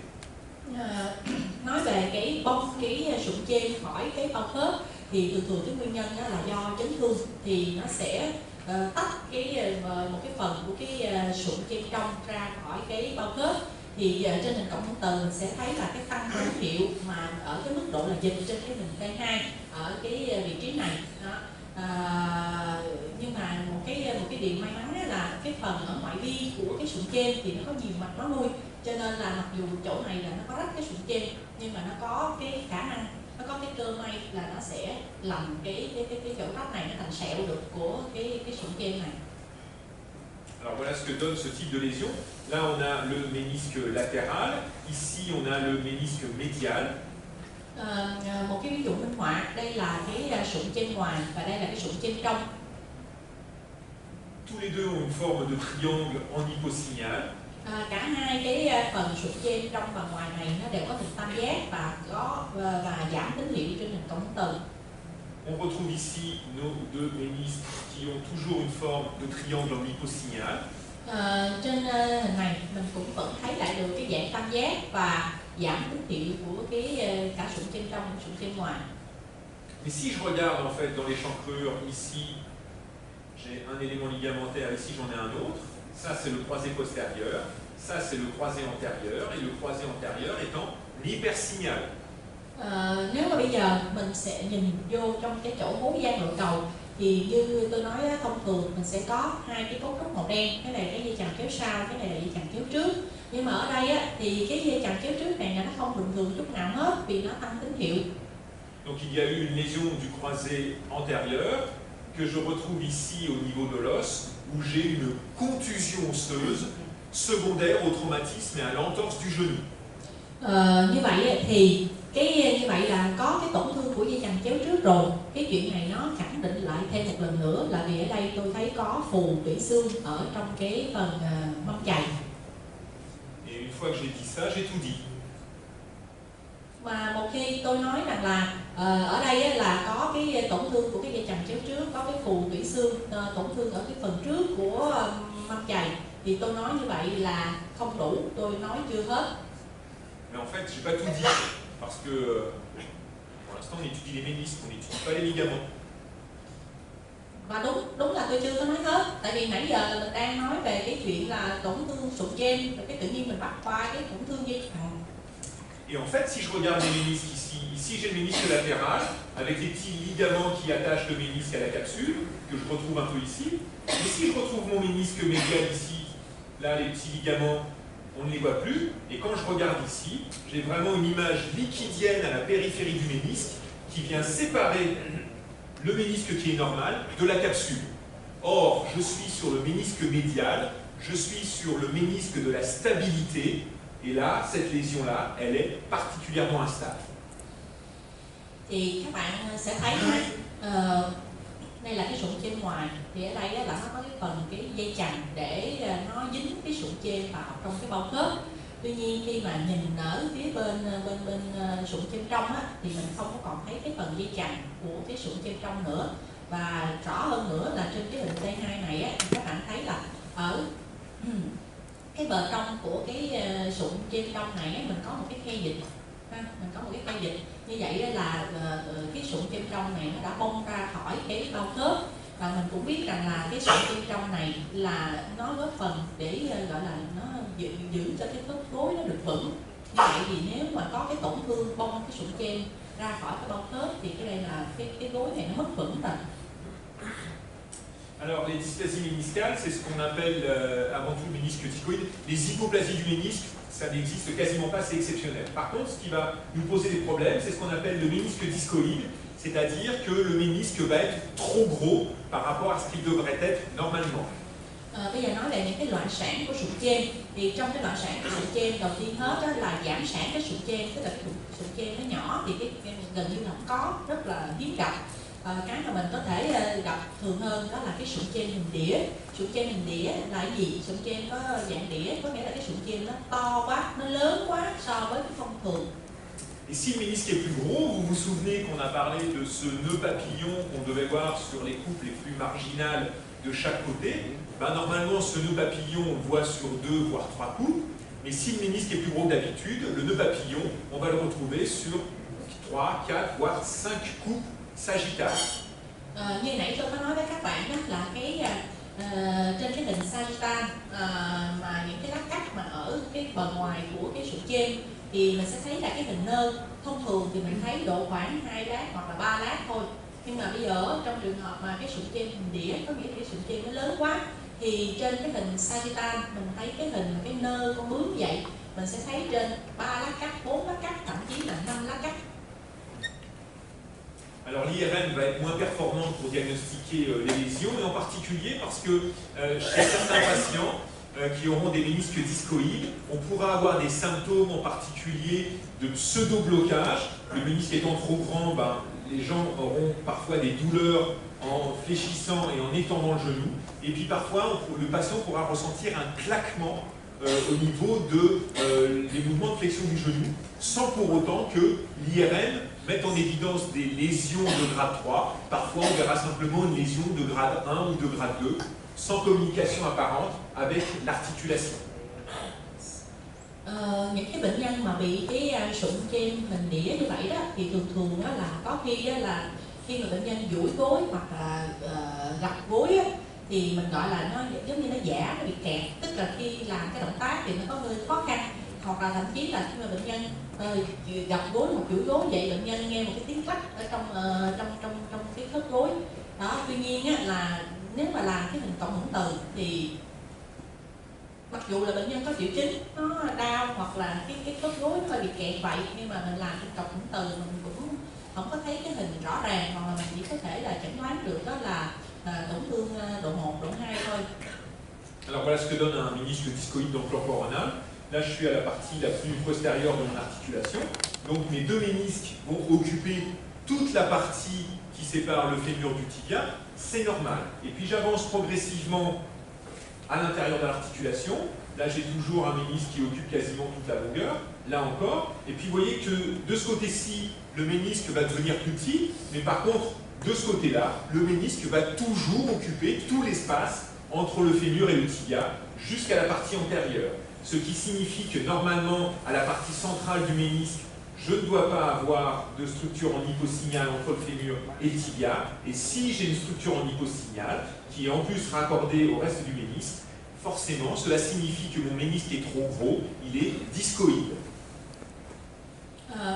S2: Nói về cái sụn trên khỏi cái bao khớp thì thường cái nguyên nhân đó là do chấn thương, thì nó sẽ tách một cái phần của cái sụn trên trong ra khỏi cái bao khớp. Thì trên hình cộng hưởng từ mình sẽ thấy là cái tăng tín hiệu mà ở cái mức độ là dịch trên cái hình T2 ở cái vị trí này đó. Nhưng mà một cái điều may mắn là cái phần ở ngoại vi của cái sụn trên thì nó có nhiều mạch nó nuôi, cho nên là mặc dù chỗ này là nó có rách cái sụn trên nhưng mà nó có cái khả năng, nó có cái cơ may là nó sẽ làm cái chỗ rách này nó thành sẹo được của cái sụn trên này.
S1: Alors voilà ce que donne ce type de lésion. Là on a le ménisque latéral, ici on a le ménisque médial.
S2: Một cái ví dụ minh họa, đây là cái sụn trên ngoài và đây là cái sụn trên trong.
S1: Tous les deux ont une forme de triangle en hyposignal.
S2: Cả hai cái phần sụn trên trong và ngoài này nó đều có hình tam giác và giảm tín hiệu trên hình cộng hưởng từ.
S1: On retrouve ici nos deux ménisques qui ont toujours une forme de triangle en hyposignal.
S2: Trên hình này mình cũng vẫn thấy lại được cái dạng tam giác và giảm tín hiệu của cả sụn trên trong và sụn trên ngoài.
S1: Mais si je regarde en fait dans l'échancrure, ici j'ai un élément ligamentaire, ici j'en ai un autre. Ça c'est le croisé postérieur, ça c'est le croisé antérieur, et le croisé antérieur étant l'hypersignal.
S2: Nếu mà bây giờ mình sẽ nhìn vô trong cái chỗ hố gian nội cầu thì như tôi nói thông thường mình sẽ có hai cái cấu trúc màu đen, cái này là cái dây chằng kéo sau, cái này là dây chằng kéo trước. Nhưng mà ở đây thì cái dây chằng kéo trước này là nó không bình thường chút nào hết vì nó tăng tín hiệu.
S1: Donc il y a eu une lésion du croisé antérieur que je retrouve ici au niveau de l'os, où j'ai une contusion osseuse secondaire au traumatisme et à l'entorse du genou.
S2: Như vậy thì như vậy là có cái tổn thương của dây chằng chéo trước rồi. Cái chuyện này nó khẳng định lại thêm một lần nữa là vì ở đây tôi thấy có phù tủy xương ở trong cái phần mâm chày.
S1: Et une fois que j'ai dit ça, j'ai tout dit.
S2: Mà một khi tôi nói rằng là ở đây á, là có cái tổn thương của cái dây chằng chéo trước, có cái phù tủy xương tổn thương ở cái phần trước của mâm chày, thì tôi nói như vậy là không đủ, tôi nói chưa hết.
S1: Mais en fait, j'ai pas tout dit, parce que pour l'instant on étudie les ménisques, on n'étudie pas les ligaments.
S2: Và đúng là tôi chưa có nói hết, tại vì nãy giờ là mình đang nói về cái chuyện là tổn thương sụn trên, rồi cái tự nhiên mình bắt qua cái tổn thương dây chằng.
S1: Et en fait, si je regarde les ménisques ici j'ai le ménisque latéral, avec des petits ligaments qui attachent le ménisque à la capsule, que je retrouve un peu ici. Et si je retrouve mon ménisque médial ici, là les petits ligaments, on ne les voit plus. Et quand je regarde ici, j'ai vraiment une image liquidienne à la périphérie du ménisque qui vient séparer le ménisque qui est normal de la capsule. Or, je suis sur le ménisque médial, je suis sur le ménisque de la stabilité, et là, cette lésion-là, elle est particulièrement instable.
S2: Thì các bạn sẽ thấy đây là cái sụn trên ngoài, thì ở đây là nó có cái phần cái dây chằng để nó dính cái sụn trên vào trong cái bao khớp. Tuy nhiên khi mà nhìn ở phía bên sụn trên trong á, thì mình không có còn thấy cái phần dây chằng của cái sụn trên trong nữa. Và rõ hơn nữa là trên cái hình T2 này á, thì các bạn thấy là ở cái bờ trong của cái sụn trên trong này á, mình có một cái khe dịch, mình có một cái khe dịch như vậy là cái sụn trên trong này nó đã bong ra khỏi cái bao khớp. Và mình cũng biết rằng là cái sụn trên trong này là nó góp phần để gọi là nó giữ cho cái khớp gối nó được vững. Như vậy thì nếu mà có cái tổn thương bong cái sụn trên ra khỏi cái bao khớp thì cái đây là cái gối này nó mất vững rồi.
S1: Alors, les dysplasies méniscales, c'est ce qu'on appelle avant tout le ménisque discoïde. Les hypoplasies du ménisque, ça n'existe quasiment pas, c'est exceptionnel. Par contre, ce qui va nous poser des problèmes, c'est ce qu'on appelle le ménisque discoïde, c'est-à-dire que le ménisque va être trop gros par rapport à ce qu'il devrait être normalement.
S2: Bây giờ nói về những cái loạn sản của sụn trên, thì trong cái loạn sản của sụn trên đầu tiên hết đó là giảm sản cái sụn trên, tức là cái sụn trên nó nhỏ thì cái gần như là không có, rất là hiếm gặp. Cái mà mình có thể gặp thường hơn đó là cái sụn trên hình đĩa. Sụn trên hình đĩa là cái gì? Sụn trên có dạng đĩa, có nghĩa là cái sụn trên nó to quá, nó lớn quá so với cái thông thường.
S1: Et si le ménisque est plus gros, vous vous souvenez qu'on a parlé de ce nœud papillon qu'on devait voir sur les coupes les plus marginales de chaque côté. Ben, normalement, ce nœud papillon, on le voit sur 2 voire 3 coupes. Mais si le ménisque est plus gros que d'habitude, le nœud papillon, on va le retrouver sur 3, 4 voire 5 coupes sagittales.
S2: Như nãy tôi có nói với các bạn đó là cái trên cái hình sagittal mà những cái lát cắt mà ở cái bờ ngoài của cái sụn trên thì mình sẽ thấy là cái hình nơ. Thông thường thì mình thấy độ khoảng 2 lát hoặc là 3 lát thôi. Nhưng mà bây giờ trong trường hợp mà cái sụn trên hình đĩa, có nghĩa là cái sụn trên nó lớn quá, thì trên cái hình sagittal mình thấy cái hình cái nơ con bướm vậy, mình sẽ thấy trên 3 lát cắt, 4 lát cắt, thậm chí là 5 lát cắt.
S1: Alors l'IRM va être moins performante pour diagnostiquer les lésions, et en particulier parce que chez certains patients qui auront des ménisques discoïdes, on pourra avoir des symptômes en particulier de pseudo-blocage. Le ménisque étant trop grand, ben, les gens auront parfois des douleurs en fléchissant et en étendant le genou. Et puis parfois, le patient pourra ressentir un claquement au niveau des mouvements de flexion du genou, sans pour autant que l'IRM mette en évidence des lésions de grade 3. Parfois, on verra simplement une lésion de grade 1 ou de grade 2, sans communication apparente avec l'articulation.
S2: Những cái bệnh nhân mà bị cái sụn trên hình đĩa như vậy đó thì thường đó là có khi đó là khi mà bệnh nhân duỗi gối hoặc là gập gối á, thì mình gọi là nó giống như nó giãn, nó bị kẹt, tức là khi làm cái động tác thì nó có hơi khó khăn, hoặc là thậm chí là khi mà bệnh nhân gập gối hoặc duỗi gối vậy, bệnh nhân nghe một cái tiếng lách ở trong cái khớp gối đó. Tuy nhiên á, là nếu mà làm cái hình cộng hưởng từ thì mặc dù là bệnh nhân có triệu chứng nó đau hoặc là cái khớp gối nó hơi bị kẹt vậy, nhưng mà mình làm cái cộng hưởng từ mình cũng không có thấy cái hình rõ ràng, hoặc là mình chỉ có thể là chẩn đoán được đó là tổn thương độ 1, độ 2 thôi.
S1: Alors voilà ce que donne un ménisque discoïde dans le plan coronal. Là, je suis à la partie la plus postérieure de mon articulation. Donc mes deux ménisques vont occuper toute la partie qui sépare le fémur du tibia. C'est normal. Et puis j'avance progressivement à l'intérieur de l'articulation. Là, j'ai toujours un ménisque qui occupe quasiment toute la longueur, là encore. Et puis, vous voyez que de ce côté-ci, le ménisque va devenir plus petit, mais par contre, de ce côté-là, le ménisque va toujours occuper tout l'espace entre le fémur et le tibia, jusqu'à la partie antérieure. Ce qui signifie que normalement, à la partie centrale du ménisque, je ne dois pas avoir de structure en hyposignal entre le fémur et le tibia. Et si j'ai une structure en hyposignal, qui est en plus raccordée au reste du ménisque, forcément, cela signifie que mon ménisque est trop gros, il est discoïde.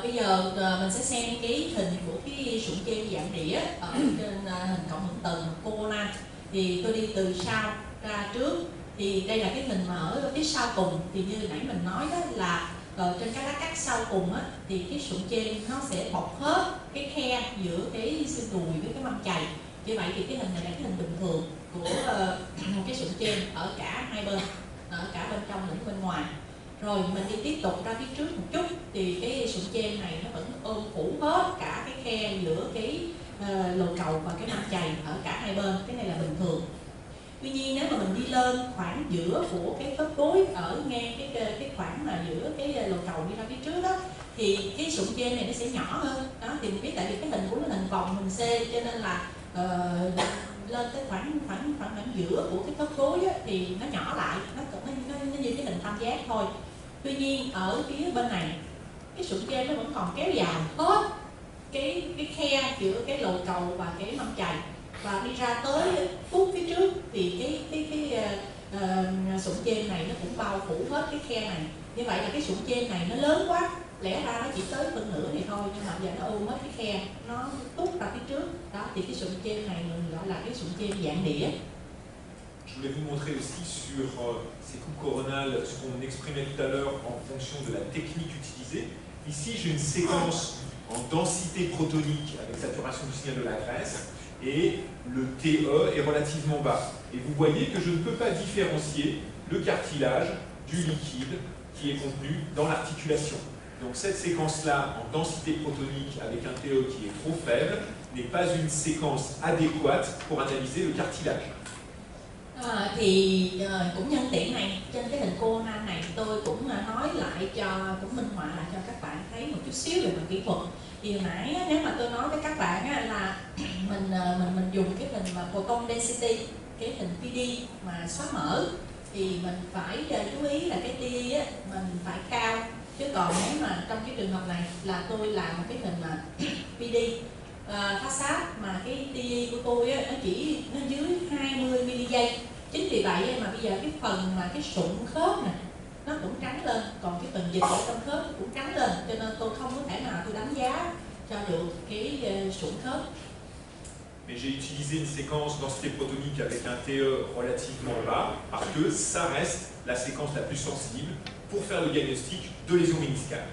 S2: Bây giờ mình sẽ xem cái hình của cái sụn chêm dạng đĩa ở trên hình cộng hưởng từ Conan. Thì tôi đi từ sau ra trước. Thì đây là cái hình mà ở phía sau cùng. Thì như nãy mình nói đó là trên cái lá cắt sau cùng á, thì cái sụn chêm nó sẽ bọc hết cái khe giữa cái xương đùi với cái mâm chày. Như vậy thì cái hình này là cái hình bình thường của cái sụn chêm ở cả hai bên, ở cả bên trong lẫn bên ngoài. Rồi mình đi tiếp tục ra phía trước một chút thì cái sụn chêm này nó vẫn ôm phủ hết cả cái khe giữa cái lồ cầu và cái mâm chày ở cả hai bên. Cái này là bình thường. Tuy nhiên nếu mà mình đi lên khoảng giữa của cái khớp gối ở ngang cái khoảng mà giữa cái lồ cầu đi ra phía trước đó, thì cái sụn chêm này nó sẽ nhỏ hơn. Đó thì mình biết tại vì cái hình của nó hình vòng hình C, cho nên là lên tới khoảng giữa của cái khớp gối á, thì nó nhỏ lại, nó như cái hình tam giác thôi. Tuy nhiên ở phía bên này cái sụn chêm nó vẫn còn kéo dài hết cái khe giữa cái lồ cầu và cái mâm chày, và đi ra tới phút phía trước thì cái sụn chêm này nó cũng bao phủ hết cái khe này. Như vậy là cái sụn chêm này nó lớn quá, lẽ ra nó chỉ tới phân nửa này thôi, nhưng mà giờ nó ôm hết cái khe, nó tút ra phía trước. Đó thì cái sụn chêm này mình gọi là cái sụn chêm dạng đĩa.
S1: Je voulais vous montrer aussi sur ces coupes coronales ce qu'on exprimait tout à l'heure en fonction de la technique utilisée. Ici, j'ai une séquence en densité protonique avec saturation du signal de la graisse et le TE est relativement bas. Et vous voyez que je ne peux pas différencier le cartilage du liquide qui est contenu dans l'articulation. Donc cette séquence-là en densité protonique avec un TE qui est trop faible n'est pas une séquence adéquate pour analyser le cartilage.
S2: Cũng nhân tiện này, trên cái hình Conan này tôi cũng nói lại cũng minh họa lại cho các bạn thấy một chút xíu về mặt kỹ thuật. Thì hồi nãy nếu mà tôi nói với các bạn là mình dùng cái hình mà photon density, cái hình PD mà xóa mỡ, thì mình phải chú ý là cái TI á, mình phải cao. Chứ còn nếu mà trong cái trường hợp này là tôi làm một cái hình mà PD phát sát mà cái TI của tôi á, nó chỉ dưới 20 mili giây. Chính vì vậy mà bây giờ cái phần mà cái sụn khớp này nó cũng trắng lên, còn cái phần dịch ở trong khớp cũng trắng lên, cho nên tôi không có thể nào tôi đánh giá cho được cái sụn khớp.
S1: Mais j'ai utilisé une séquence densité protonique avec un TE relativement bas parce que ça reste la séquence la plus sensible pour faire le diagnostic de lésion méniscale.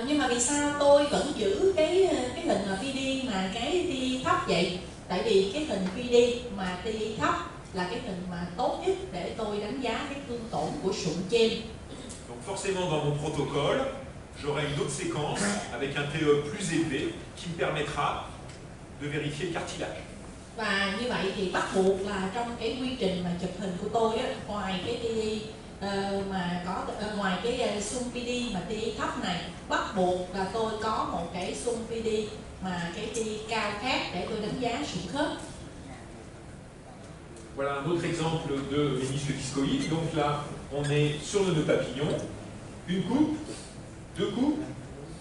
S2: Nhưng mà vì sao tôi vẫn giữ cái hình PD mà cái TI thấp vậy? Tại vì cái hình PD mà TI thấp là cái hình mà tốt nhất để tôi đánh giá cái thương tổn của sụn chêm.
S1: Donc forcément dans mon protocole, j'aurai une autre séquence avec un TE plus épais qui me permettra de vérifier le cartilage.
S2: Và như vậy thì bắt buộc là trong cái quy trình mà chụp hình của tôi á, ngoài cái TI mà có ngoài cái xung PD mà TI thấp này, bắt buộc là tôi có một cái xung PD mà cái TI cao khác để tôi đánh giá sụn khớp.
S1: Voilà un autre exemple de ménisque discoïde. Donc là, on est sur le nœud papillon. Une coupe, deux coupes,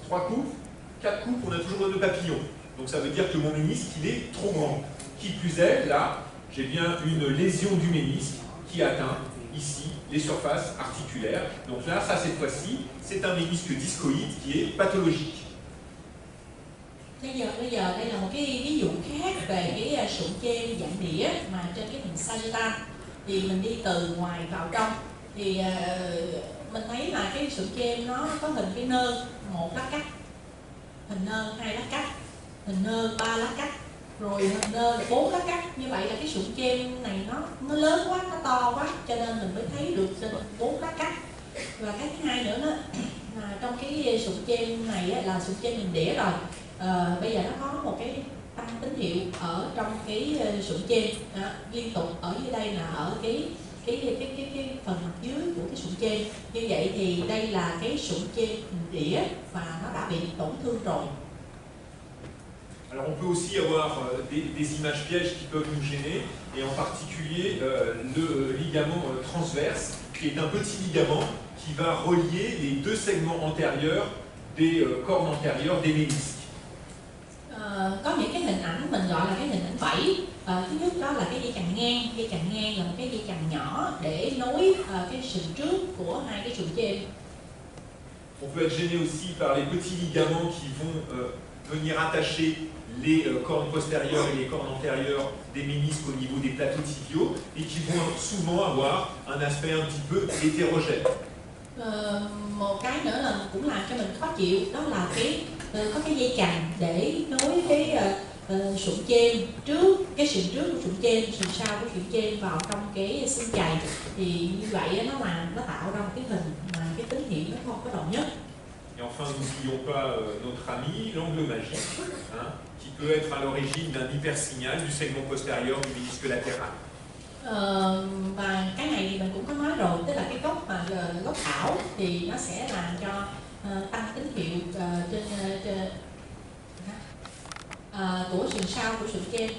S1: trois coupes, quatre coupes, on a toujours le nœud papillon. Donc ça veut dire que mon ménisque, il est trop grand. Qui plus est, là, j'ai bien une lésion du ménisque qui atteint ici les surfaces articulaires. Donc là, ça cette fois-ci, c'est un ménisque discoïde qui est pathologique.
S2: Bây giờ đây là một cái ví dụ khác về cái sụn chêm dạng đĩa mà trên cái hình sagittal. Thì mình đi từ ngoài vào trong thì mình thấy là cái sụn chêm nó có hình cái nơ 1 lá cắt, hình nơ 2 lá cắt, hình nơ 3 lá cắt, rồi hình nơ 4 lá cắt. Như vậy là cái sụn chêm này nó lớn quá, nó to quá, cho nên mình mới thấy được 4 lá cắt. Và cái thứ hai nữa đó là trong cái sụn chêm này là sụn chêm hình đĩa rồi. Bây giờ nó có một cái tăng tín hiệu ở trong cái sụn chêm liên tục ở dưới đây là ở cái cái phần mặt dưới của cái sụn trên. Như vậy thì đây là cái sụn trên đĩa và nó đã bị tổn thương rồi.
S1: Alors on peut aussi avoir des images pièges qui peuvent nous gêner, et en particulier le ligament transverse, qui est un petit ligament qui va relier les deux segments antérieurs des cornes antérieures des ménisques.
S2: Có những cái hình ảnh mình gọi là cái hình ảnh vẫy. Thứ nhất đó là cái dây chằng ngang là một cái dây chằng nhỏ để nối cái sườn trước của hai cái sụn trên.
S1: On peut être gêné aussi par les petits ligaments qui vont venir attacher les cornes postérieures et les cornes antérieures des ménisques au niveau des plateaux tibiaux et qui vont souvent avoir un aspect un petit peu hétérogène.
S2: Một cái nữa là cũng làm cho mình khó chịu, đó là có cái dây chằng để nối cái sụn trên trước, cái sườn trước của sụn trên, sườn sau của sụn trên vào trong cái xương chày. Thì như vậy nó tạo ra một cái hình mà cái tín hiệu nó không có đồng nhất.
S1: Et enfin, n'oublions pas notre ami, l'angle magique, hein, qui peut être à l'origine d'un hypersignal du segment postérieur du ménisque latéral.
S2: Và cái này thì mình cũng có nói rồi, tức là cái góc ảo thì nó sẽ làm cho tăng tín hiệu của sườn sau của sườn trên.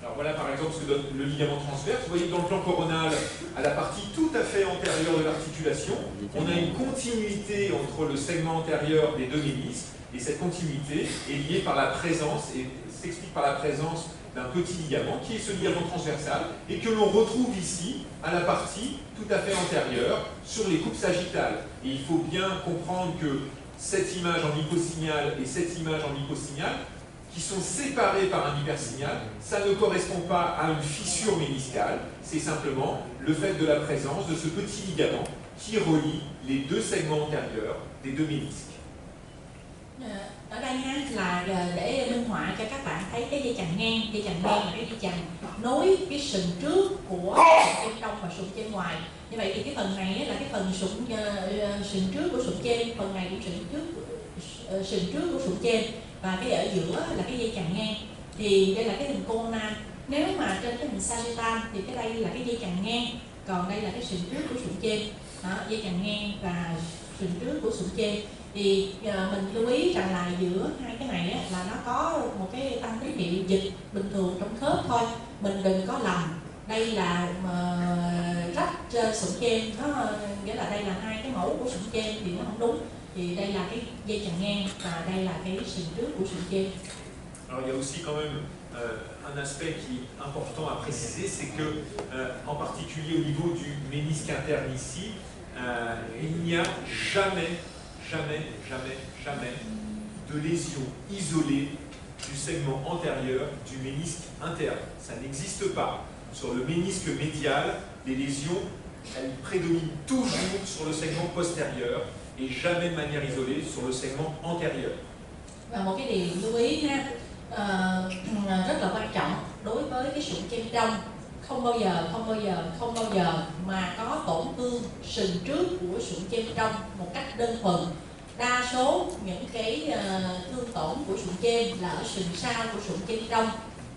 S1: Alors voilà par exemple ce que donne le ligament transverse. Vous voyez dans le plan coronal, à la partie tout à fait antérieure de l'articulation, on a une continuité entre le segment antérieur des deux ménisques, et cette continuité est liée par la présence, et s'explique par la présence d'un petit ligament, qui est ce ligament transversal, et que l'on retrouve ici, à la partie tout à fait antérieure, sur les coupes sagittales. Et il faut bien comprendre que cette image en hyposignal et cette image en hyposignal, qui sont séparés par un hypersignal, ça ne correspond pas à une fissure méniscale, c'est simplement le fait de la présence de ce petit ligament qui relie les deux segments antérieurs des deux ménisques.
S2: Ở đây là để minh họa cho các bạn thấy cái dây chằng ngang là cái dây chằng nối cái sườn trước của sụn trên trong và sụn trên ngoài. Như vậy thì cái phần này là cái phần sườn trước của sụn trên, phần này cũng sườn trước của sụn trên, và cái ở giữa là cái dây chằng ngang. Thì đây là cái hình conan. Nếu mà trên cái hình sagittal thì cái đây là cái dây chằng ngang, còn đây là cái sườn trước của sụn trên. Đó, dây chằng ngang và sườn trước của sụn trên. Thì mình lưu ý rằng là giữa hai cái này là nó có một cái tăng tín hiệu dịch bình thường trong khớp thôi, mình đừng có lầm đây là rách sụn trên, nó nghĩa là đây là hai cái mẫu của sụn trên thì nó không đúng. Thì đây là cái dây chằng ngang và đây là cái sườn trước của sụn trên.
S1: Alors il y a aussi quand même un aspect qui est important à préciser, c'est que en particulier au niveau du ménisque interne ici, il n'y a jamais de lésion isolée du segment antérieur du ménisque interne. Ça n'existe pas. Sur le ménisque médial, les lésions, elles prédominent toujours sur le segment postérieur et jamais de manière isolée sur le segment antérieur.
S2: Và một cái điều lưu ý ha, rất là quan trọng đối với cái sụn trên trong, không bao giờ mà có tổn thương sườn trước của sụn trên trong một cách đơn thuần. Đa số những cái thương tổn của sụn trên là ở sườn sau của sụn trên trong.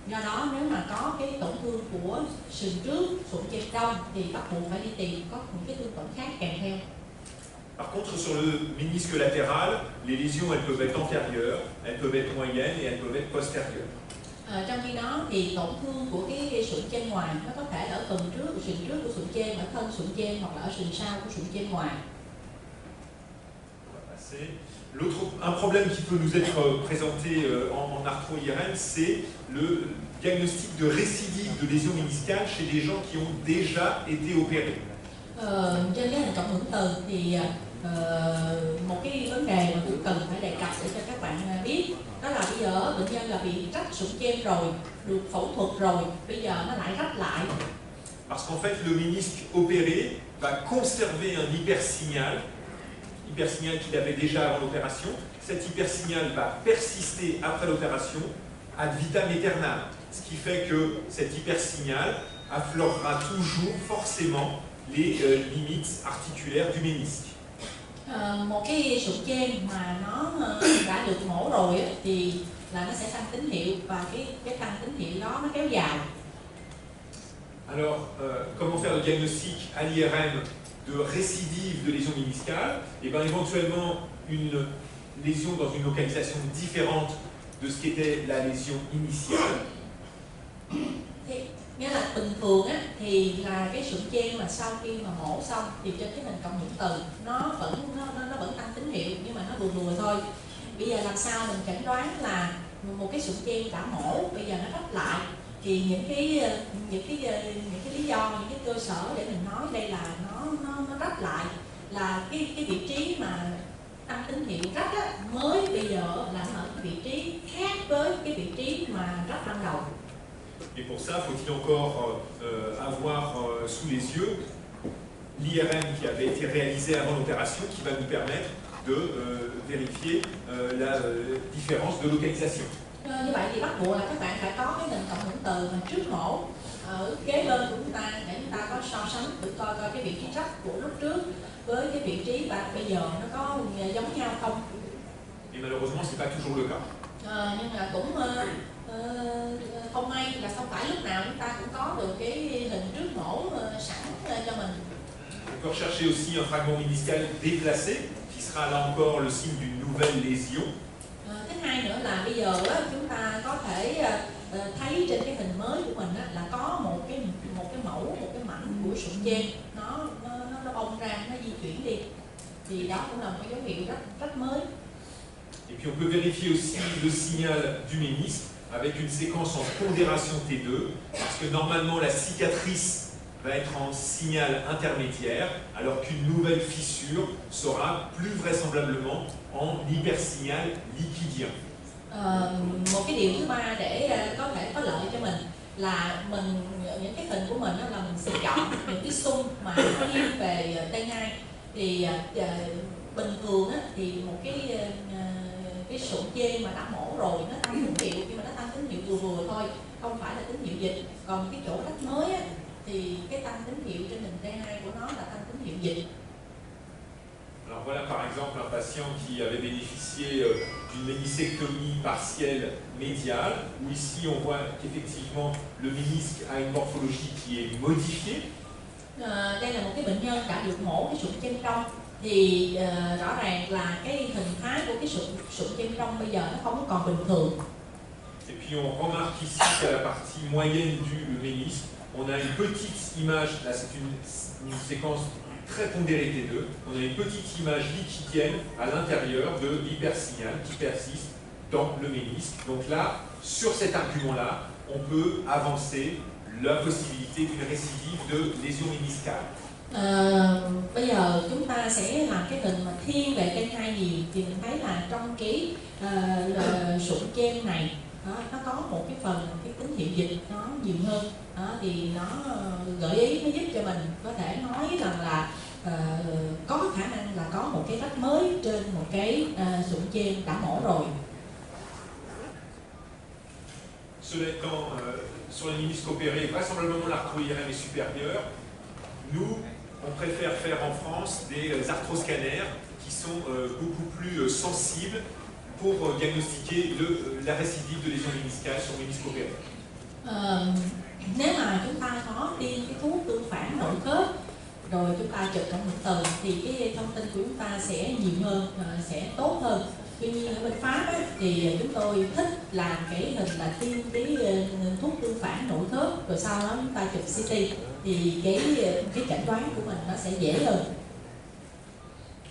S2: Do đó nếu mà có cái tổn thương của sườn trước, sụn trên trong thì bắt buộc phải đi tìm có những cái thương tổn khác kèm theo.
S1: Par contre, sur le ménisque latéral, les lésions elles peuvent être antérieures, elles peuvent être moyennes et elles peuvent être postérieures.
S2: Trong khi đó thì tổn thương của cái sụn trên ngoài nó có thể ở phần trước, sườn trước của sụn trên, ở thân sụn trên hoặc là ở sườn sau của sụn trên ngoài.
S1: Un problème qui peut nous être présenté en arthro-IRM, c'est le diagnostic de récidive de lésions méniscales chez des gens qui ont déjà été opérés.
S2: Trên cái hình cộng hưởng từ thì một cái vấn đề mà cũng cần phải đề cập để cho các bạn biết, đó là bây giờ bệnh nhân là bị rách sụn trên rồi, được phẫu thuật rồi, bây giờ nó lại rách lại.
S1: Parce qu'en fait, le ménisque opéré va conserver un hypersignal qu'il avait déjà avant l'opération. Cet hypersignal va persister après l'opération ad vitam aeternam. Ce qui fait que cet hypersignal affleurera toujours forcément les limites articulaires du ménisque.
S2: Một cái sụn trên mà nó đã được mổ rồi thì là nó sẽ tăng tín hiệu, và cái tăng tín hiệu đó nó kéo dài.
S1: Alors, comment faire le diagnostic à l'IRM de récidive de lésion méniscale? Et bien éventuellement une lésion dans une localisation différente de ce qu'était la lésion initiale.
S2: Thì nghĩa là bình thường á, thì là cái sụn chen mà sau khi mà mổ xong thì trên cái hình cộng hưởng từ nó vẫn tăng tín hiệu nhưng mà nó vừa thôi. Bây giờ làm sao mình chẩn đoán là một cái sụn chen đã mổ bây giờ nó rách lại, thì những cái lý do, những cái cơ sở để mình nói đây là nó rách lại là cái vị trí mà tăng tín hiệu rách á, mới bây giờ là ở cái vị trí khác với cái vị trí mà rách ban đầu.
S1: Et pour ça, faut-il encore avoir sous les yeux l'IRM qui avait été réalisé avant l'opération, qui va nous permettre de vérifier la différence de localisation.
S2: Như vậy thì bắt buộc là các bạn phải có cái hình cộng hưởng từ mà trước mổ ở kế bên của chúng ta để chúng ta có so sánh thử coi cái vị trí rách của lúc trước với cái vị trí và bây giờ nó có giống nhau không.
S1: Et malheureusement, c'est pas toujours le cas.
S2: Nhưng mà cũng không may là không phải lúc nào chúng ta cũng có được cái hình trước mổ sẵn cho mình.
S1: On peut rechercher aussi un fragment méniscal déplacé, qui sera là encore le signe d'une nouvelle lésion.
S2: Thứ hai nữa là bây giờ chúng ta có thể thấy trên cái hình mới của mình là có một cái mẫu, một cái mảnh của sụn chen nó bong ra, nó di chuyển đi, thì đó cũng là một cái dấu hiệu rất mới.
S1: Et puis on peut vérifier aussi le signal du ménisque avec une séquence en pondération T2, parce que normalement la cicatrice va être en signal intermédiaire, alors qu'une nouvelle fissure sera plus vraisemblablement en hypersignal liquidien.
S2: Một cái điều thứ ba để có thể có lợi cho mình là những cái hình của mình là mình sẽ chọn những cái xung mà nó thiên về T2, thì bình thường thì một cái sụn chen mà đã mổ rồi nó tăng tín hiệu, nhưng mà nó tăng tín hiệu vừa thôi, không phải là tín hiệu dịch. Còn cái chỗ rách mới thì cái tăng tín hiệu trên hình T2 của nó là tăng tín hiệu dịch.
S1: Alors voilà par exemple un patient qui avait bénéficié d'une méniscectomie partielle médiale, où ici on voit qu'effectivement le ménisque a une morphologie qui est modifiée.
S2: Đây là một cái bệnh nhân đã được mổ cái sụn chen trong, thì rõ ràng là cái hình thái của cái sụn chen trong bây giờ nó không còn bình thường.
S1: Et puis on remarque ici qu'à la partie moyenne du ménisque, on a une petite image, là c'est une séquence très pondérée T2, on a une petite image liquidienne à l'intérieur de l'hypersignal qui persiste dans le ménisque. Donc là, sur cet argument-là, on peut avancer la possibilité d'une récidive de lésion méniscale.
S2: Bây giờ chúng ta sẽ làm cái hình mà thiên về T2 nhiều, thì mình thấy là trong cái sụn chen này nó có một cái phần cái tín hiệu dịch nó nhiều hơn, thì nó gợi ý, nó giúp cho mình có thể nói rằng là có khả năng là có một cái rách mới trên một cái sụn chen đã mổ rồi.
S1: Cela étant, sur les ménisques opérés, vraisemblablement l'arthro-IRM est supérieur. Nous, on préfère faire en France des arthroscanners qui sont beaucoup plus sensibles pour diagnostiquer la récidive de lésion méniscale sur ménisque opéré.
S2: Nếu mà chúng ta có tiêm cái thuốc tương phản nội khớp rồi chúng ta chụp cộng hưởng từ thì cái thông tin của chúng ta sẽ nhiều hơn, sẽ tốt hơn. Tuy nhiên ở bên Pháp thì chúng tôi thích làm cái hình là tiêm cái thuốc tương phản nội khớp, rồi sau đó chúng ta chụp CT, thì cái chẩn đoán của mình nó sẽ dễ hơn.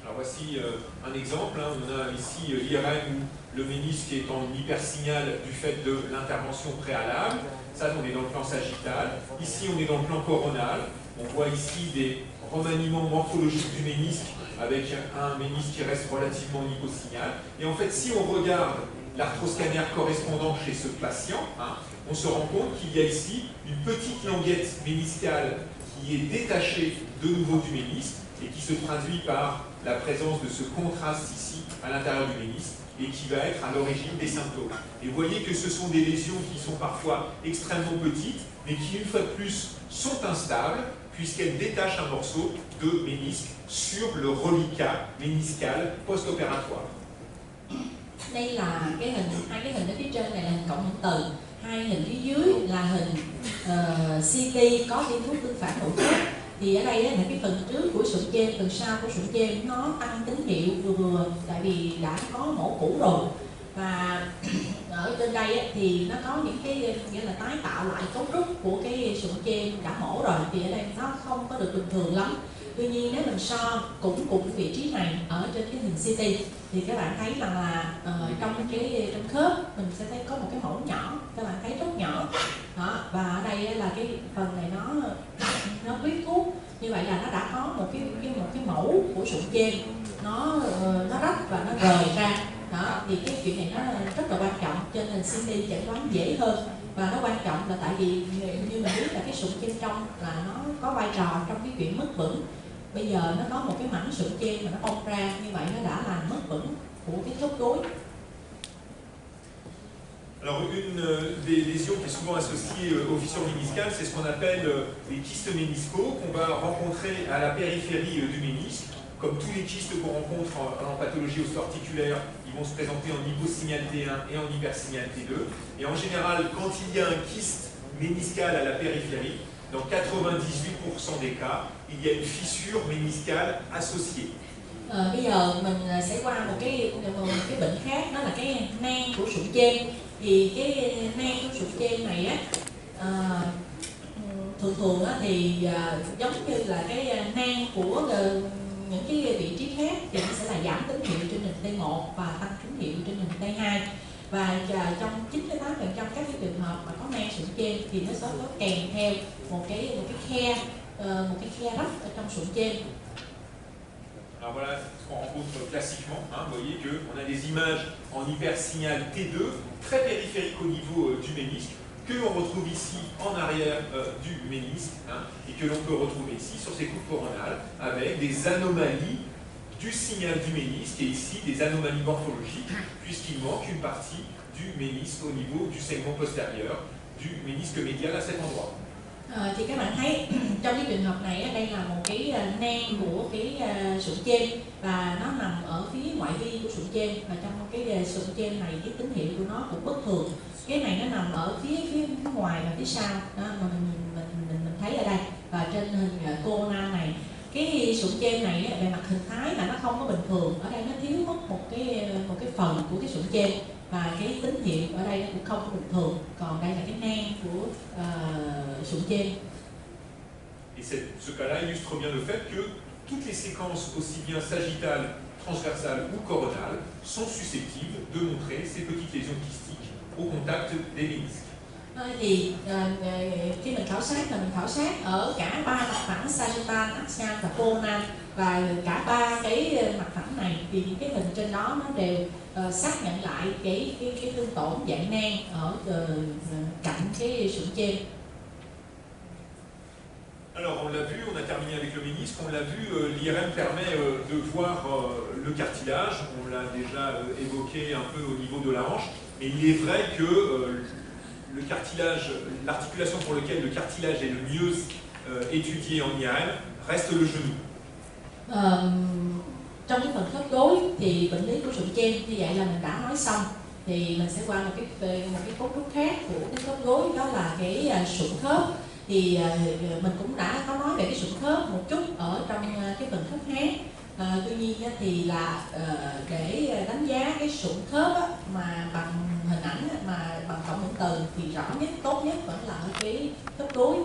S1: Alors voici un exemple, on a ici l'IRM où le ménisque est en hypersignal du fait de l'intervention préalable. Ça, on est dans le plan sagittal. Ici, on est dans le plan coronal. On voit ici des remaniements morphologiques du ménisque avec un ménisque qui reste relativement hyposignal. Et en fait, si on regarde l'arthroscanner correspondant chez ce patient, on se rend compte qu'il y a ici une petite languette méniscale qui est détachée de nouveau du ménisque et qui se traduit par la présence de ce contraste ici à l'intérieur du ménisque et qui va être à l'origine des symptômes. Et vous voyez que ce sont des lésions qui sont parfois extrêmement petites, mais qui une fois de plus sont instables, puisqu'elles détachent un morceau de ménisque sur le reliquat méniscal post-opératoire.
S2: Đây là cái hình, hai cái hình ở phía trên này là hình cộng hưởng từ, hai hình phía dưới là hình CT có viên thuốc tương phản hữu khác. Thì ở đây là cái phần trước của sụn trên, phần sau của sụn trên nó tăng tín hiệu vừa, tại vì đã có mổ cũ rồi. Và ở trên đây thì nó có những cái nghĩa là tái tạo lại cấu trúc của cái sụn trên đã mổ rồi, thì ở đây nó không có được bình thường lắm. Tuy nhiên nếu mình so cũng cùng vị trí này ở trên cái hình CT thì các bạn thấy rằng là trong khớp mình sẽ thấy có một cái mẫu nhỏ, các bạn thấy rất nhỏ đó. Và ở đây là cái phần này nó huyết thuốc, như vậy là nó đã có một cái mẫu của sụn trên nó rách và nó rời ra đó. Thì cái chuyện này nó rất là quan trọng, cho nên CT chẩn đoán dễ hơn. Và nó quan trọng là tại vì như mình biết là cái sụn trên trong là nó có vai trò trong cái chuyện mất vững. Bây giờ nó có một cái mảnh sụn trên mà nó bong ra, như vậy nó đã làm mất vững của cái khớp gối.
S1: Alors une des lésions qui est souvent associée aux fissures méniscales, c'est ce qu'on appelle les kystes méniscaux qu'on va rencontrer à la périphérie du ménisque. Comme tous les kystes qu'on rencontre en pathologie osteoarticulaire, ils vont se présenter en hyposignal T1 et en hypersignal T2. Et en général, quand il y a un kyste méniscal à la périphérie, dans 98% des cas, il y a une fissure méniscale associée.
S2: Bây giờ mình sẽ qua một cái bệnh khác, đó là cái nang của sụn trên. Thì cái nang của sụn trên này á, thường thì giống như là cái nang của những cái vị trí khác thì nó sẽ là giảm tín hiệu trên nền T1 và tăng tín hiệu trên nền T2. Và trong 98% các cái trường hợp mà có nang sụn trên thì nó sẽ có kèm theo một cái khe rách ở trong sụn trên.
S1: Alors voilà ce qu'on rencontre classiquement, vous voyez qu'on a des images en hypersignal T2, très périphériques au niveau du ménisque, que l'on retrouve ici en arrière du ménisque, et que l'on peut retrouver ici sur ces coupes coronales, avec des anomalies du signal du ménisque, et ici des anomalies morphologiques, puisqu'il manque une partie du ménisque au niveau du segment postérieur, du ménisque médial à cet endroit.
S2: Thì các bạn thấy trong cái trường hợp này đây là một cái nang của cái sụn trên và nó nằm ở phía ngoại vi của sụn trên, và trong cái sụn trên này cái tín hiệu của nó cũng bất thường. Cái này nó nằm ở phía ngoài và phía sau đó, mà mình thấy ở đây. Và trên hình corona này, cái sụn trên này về mặt hình thái là nó không có bình thường, ở đây nó thiếu mất một cái phần của cái sụn trên, và cái tín hiệu ở đây nó cũng không có bình thường. Còn đây là cái nang của sụn trên.
S1: Et ce cas-là illustre bien le fait que toutes les séquences, aussi bien sagittales, transversales ou coronales, sont susceptibles de montrer ces petites lésions kystiques au contact des ménisques.
S2: Thì khi mình khảo sát ở cả ba mặt phẳng sagittal, axial và coronal, và cả ba cái mặt phẳng này thì cái hình trên đó nó đều xác nhận lại cái thương tổn dạng nang ở cạnh cái sụn trên.
S1: Alors on l'a vu, on a terminé avec le ménisque, on l'a vu, l'IRM permet de voir le cartilage, on l'a déjà évoqué un peu au niveau de la hanche, mais il est vrai que le cartilage, l'articulation pour laquelle le cartilage est le mieux étudié en IRM reste le genou.
S2: Trong cái phần khớp gối thì bệnh lý của sụn trên như vậy là mình đã nói xong, thì mình sẽ qua một cái cấu trúc khác của cái khớp gối, đó là cái sụn khớp. Thì mình cũng đã có nói về cái sụn khớp một chút ở trong cái phần khớp háng. Tuy nhiên thì là để đánh giá cái sụn khớp mà bằng hình ảnh mà bằng cộng hưởng từ thì rõ nhất, tốt nhất vẫn là ở cái khớp gối.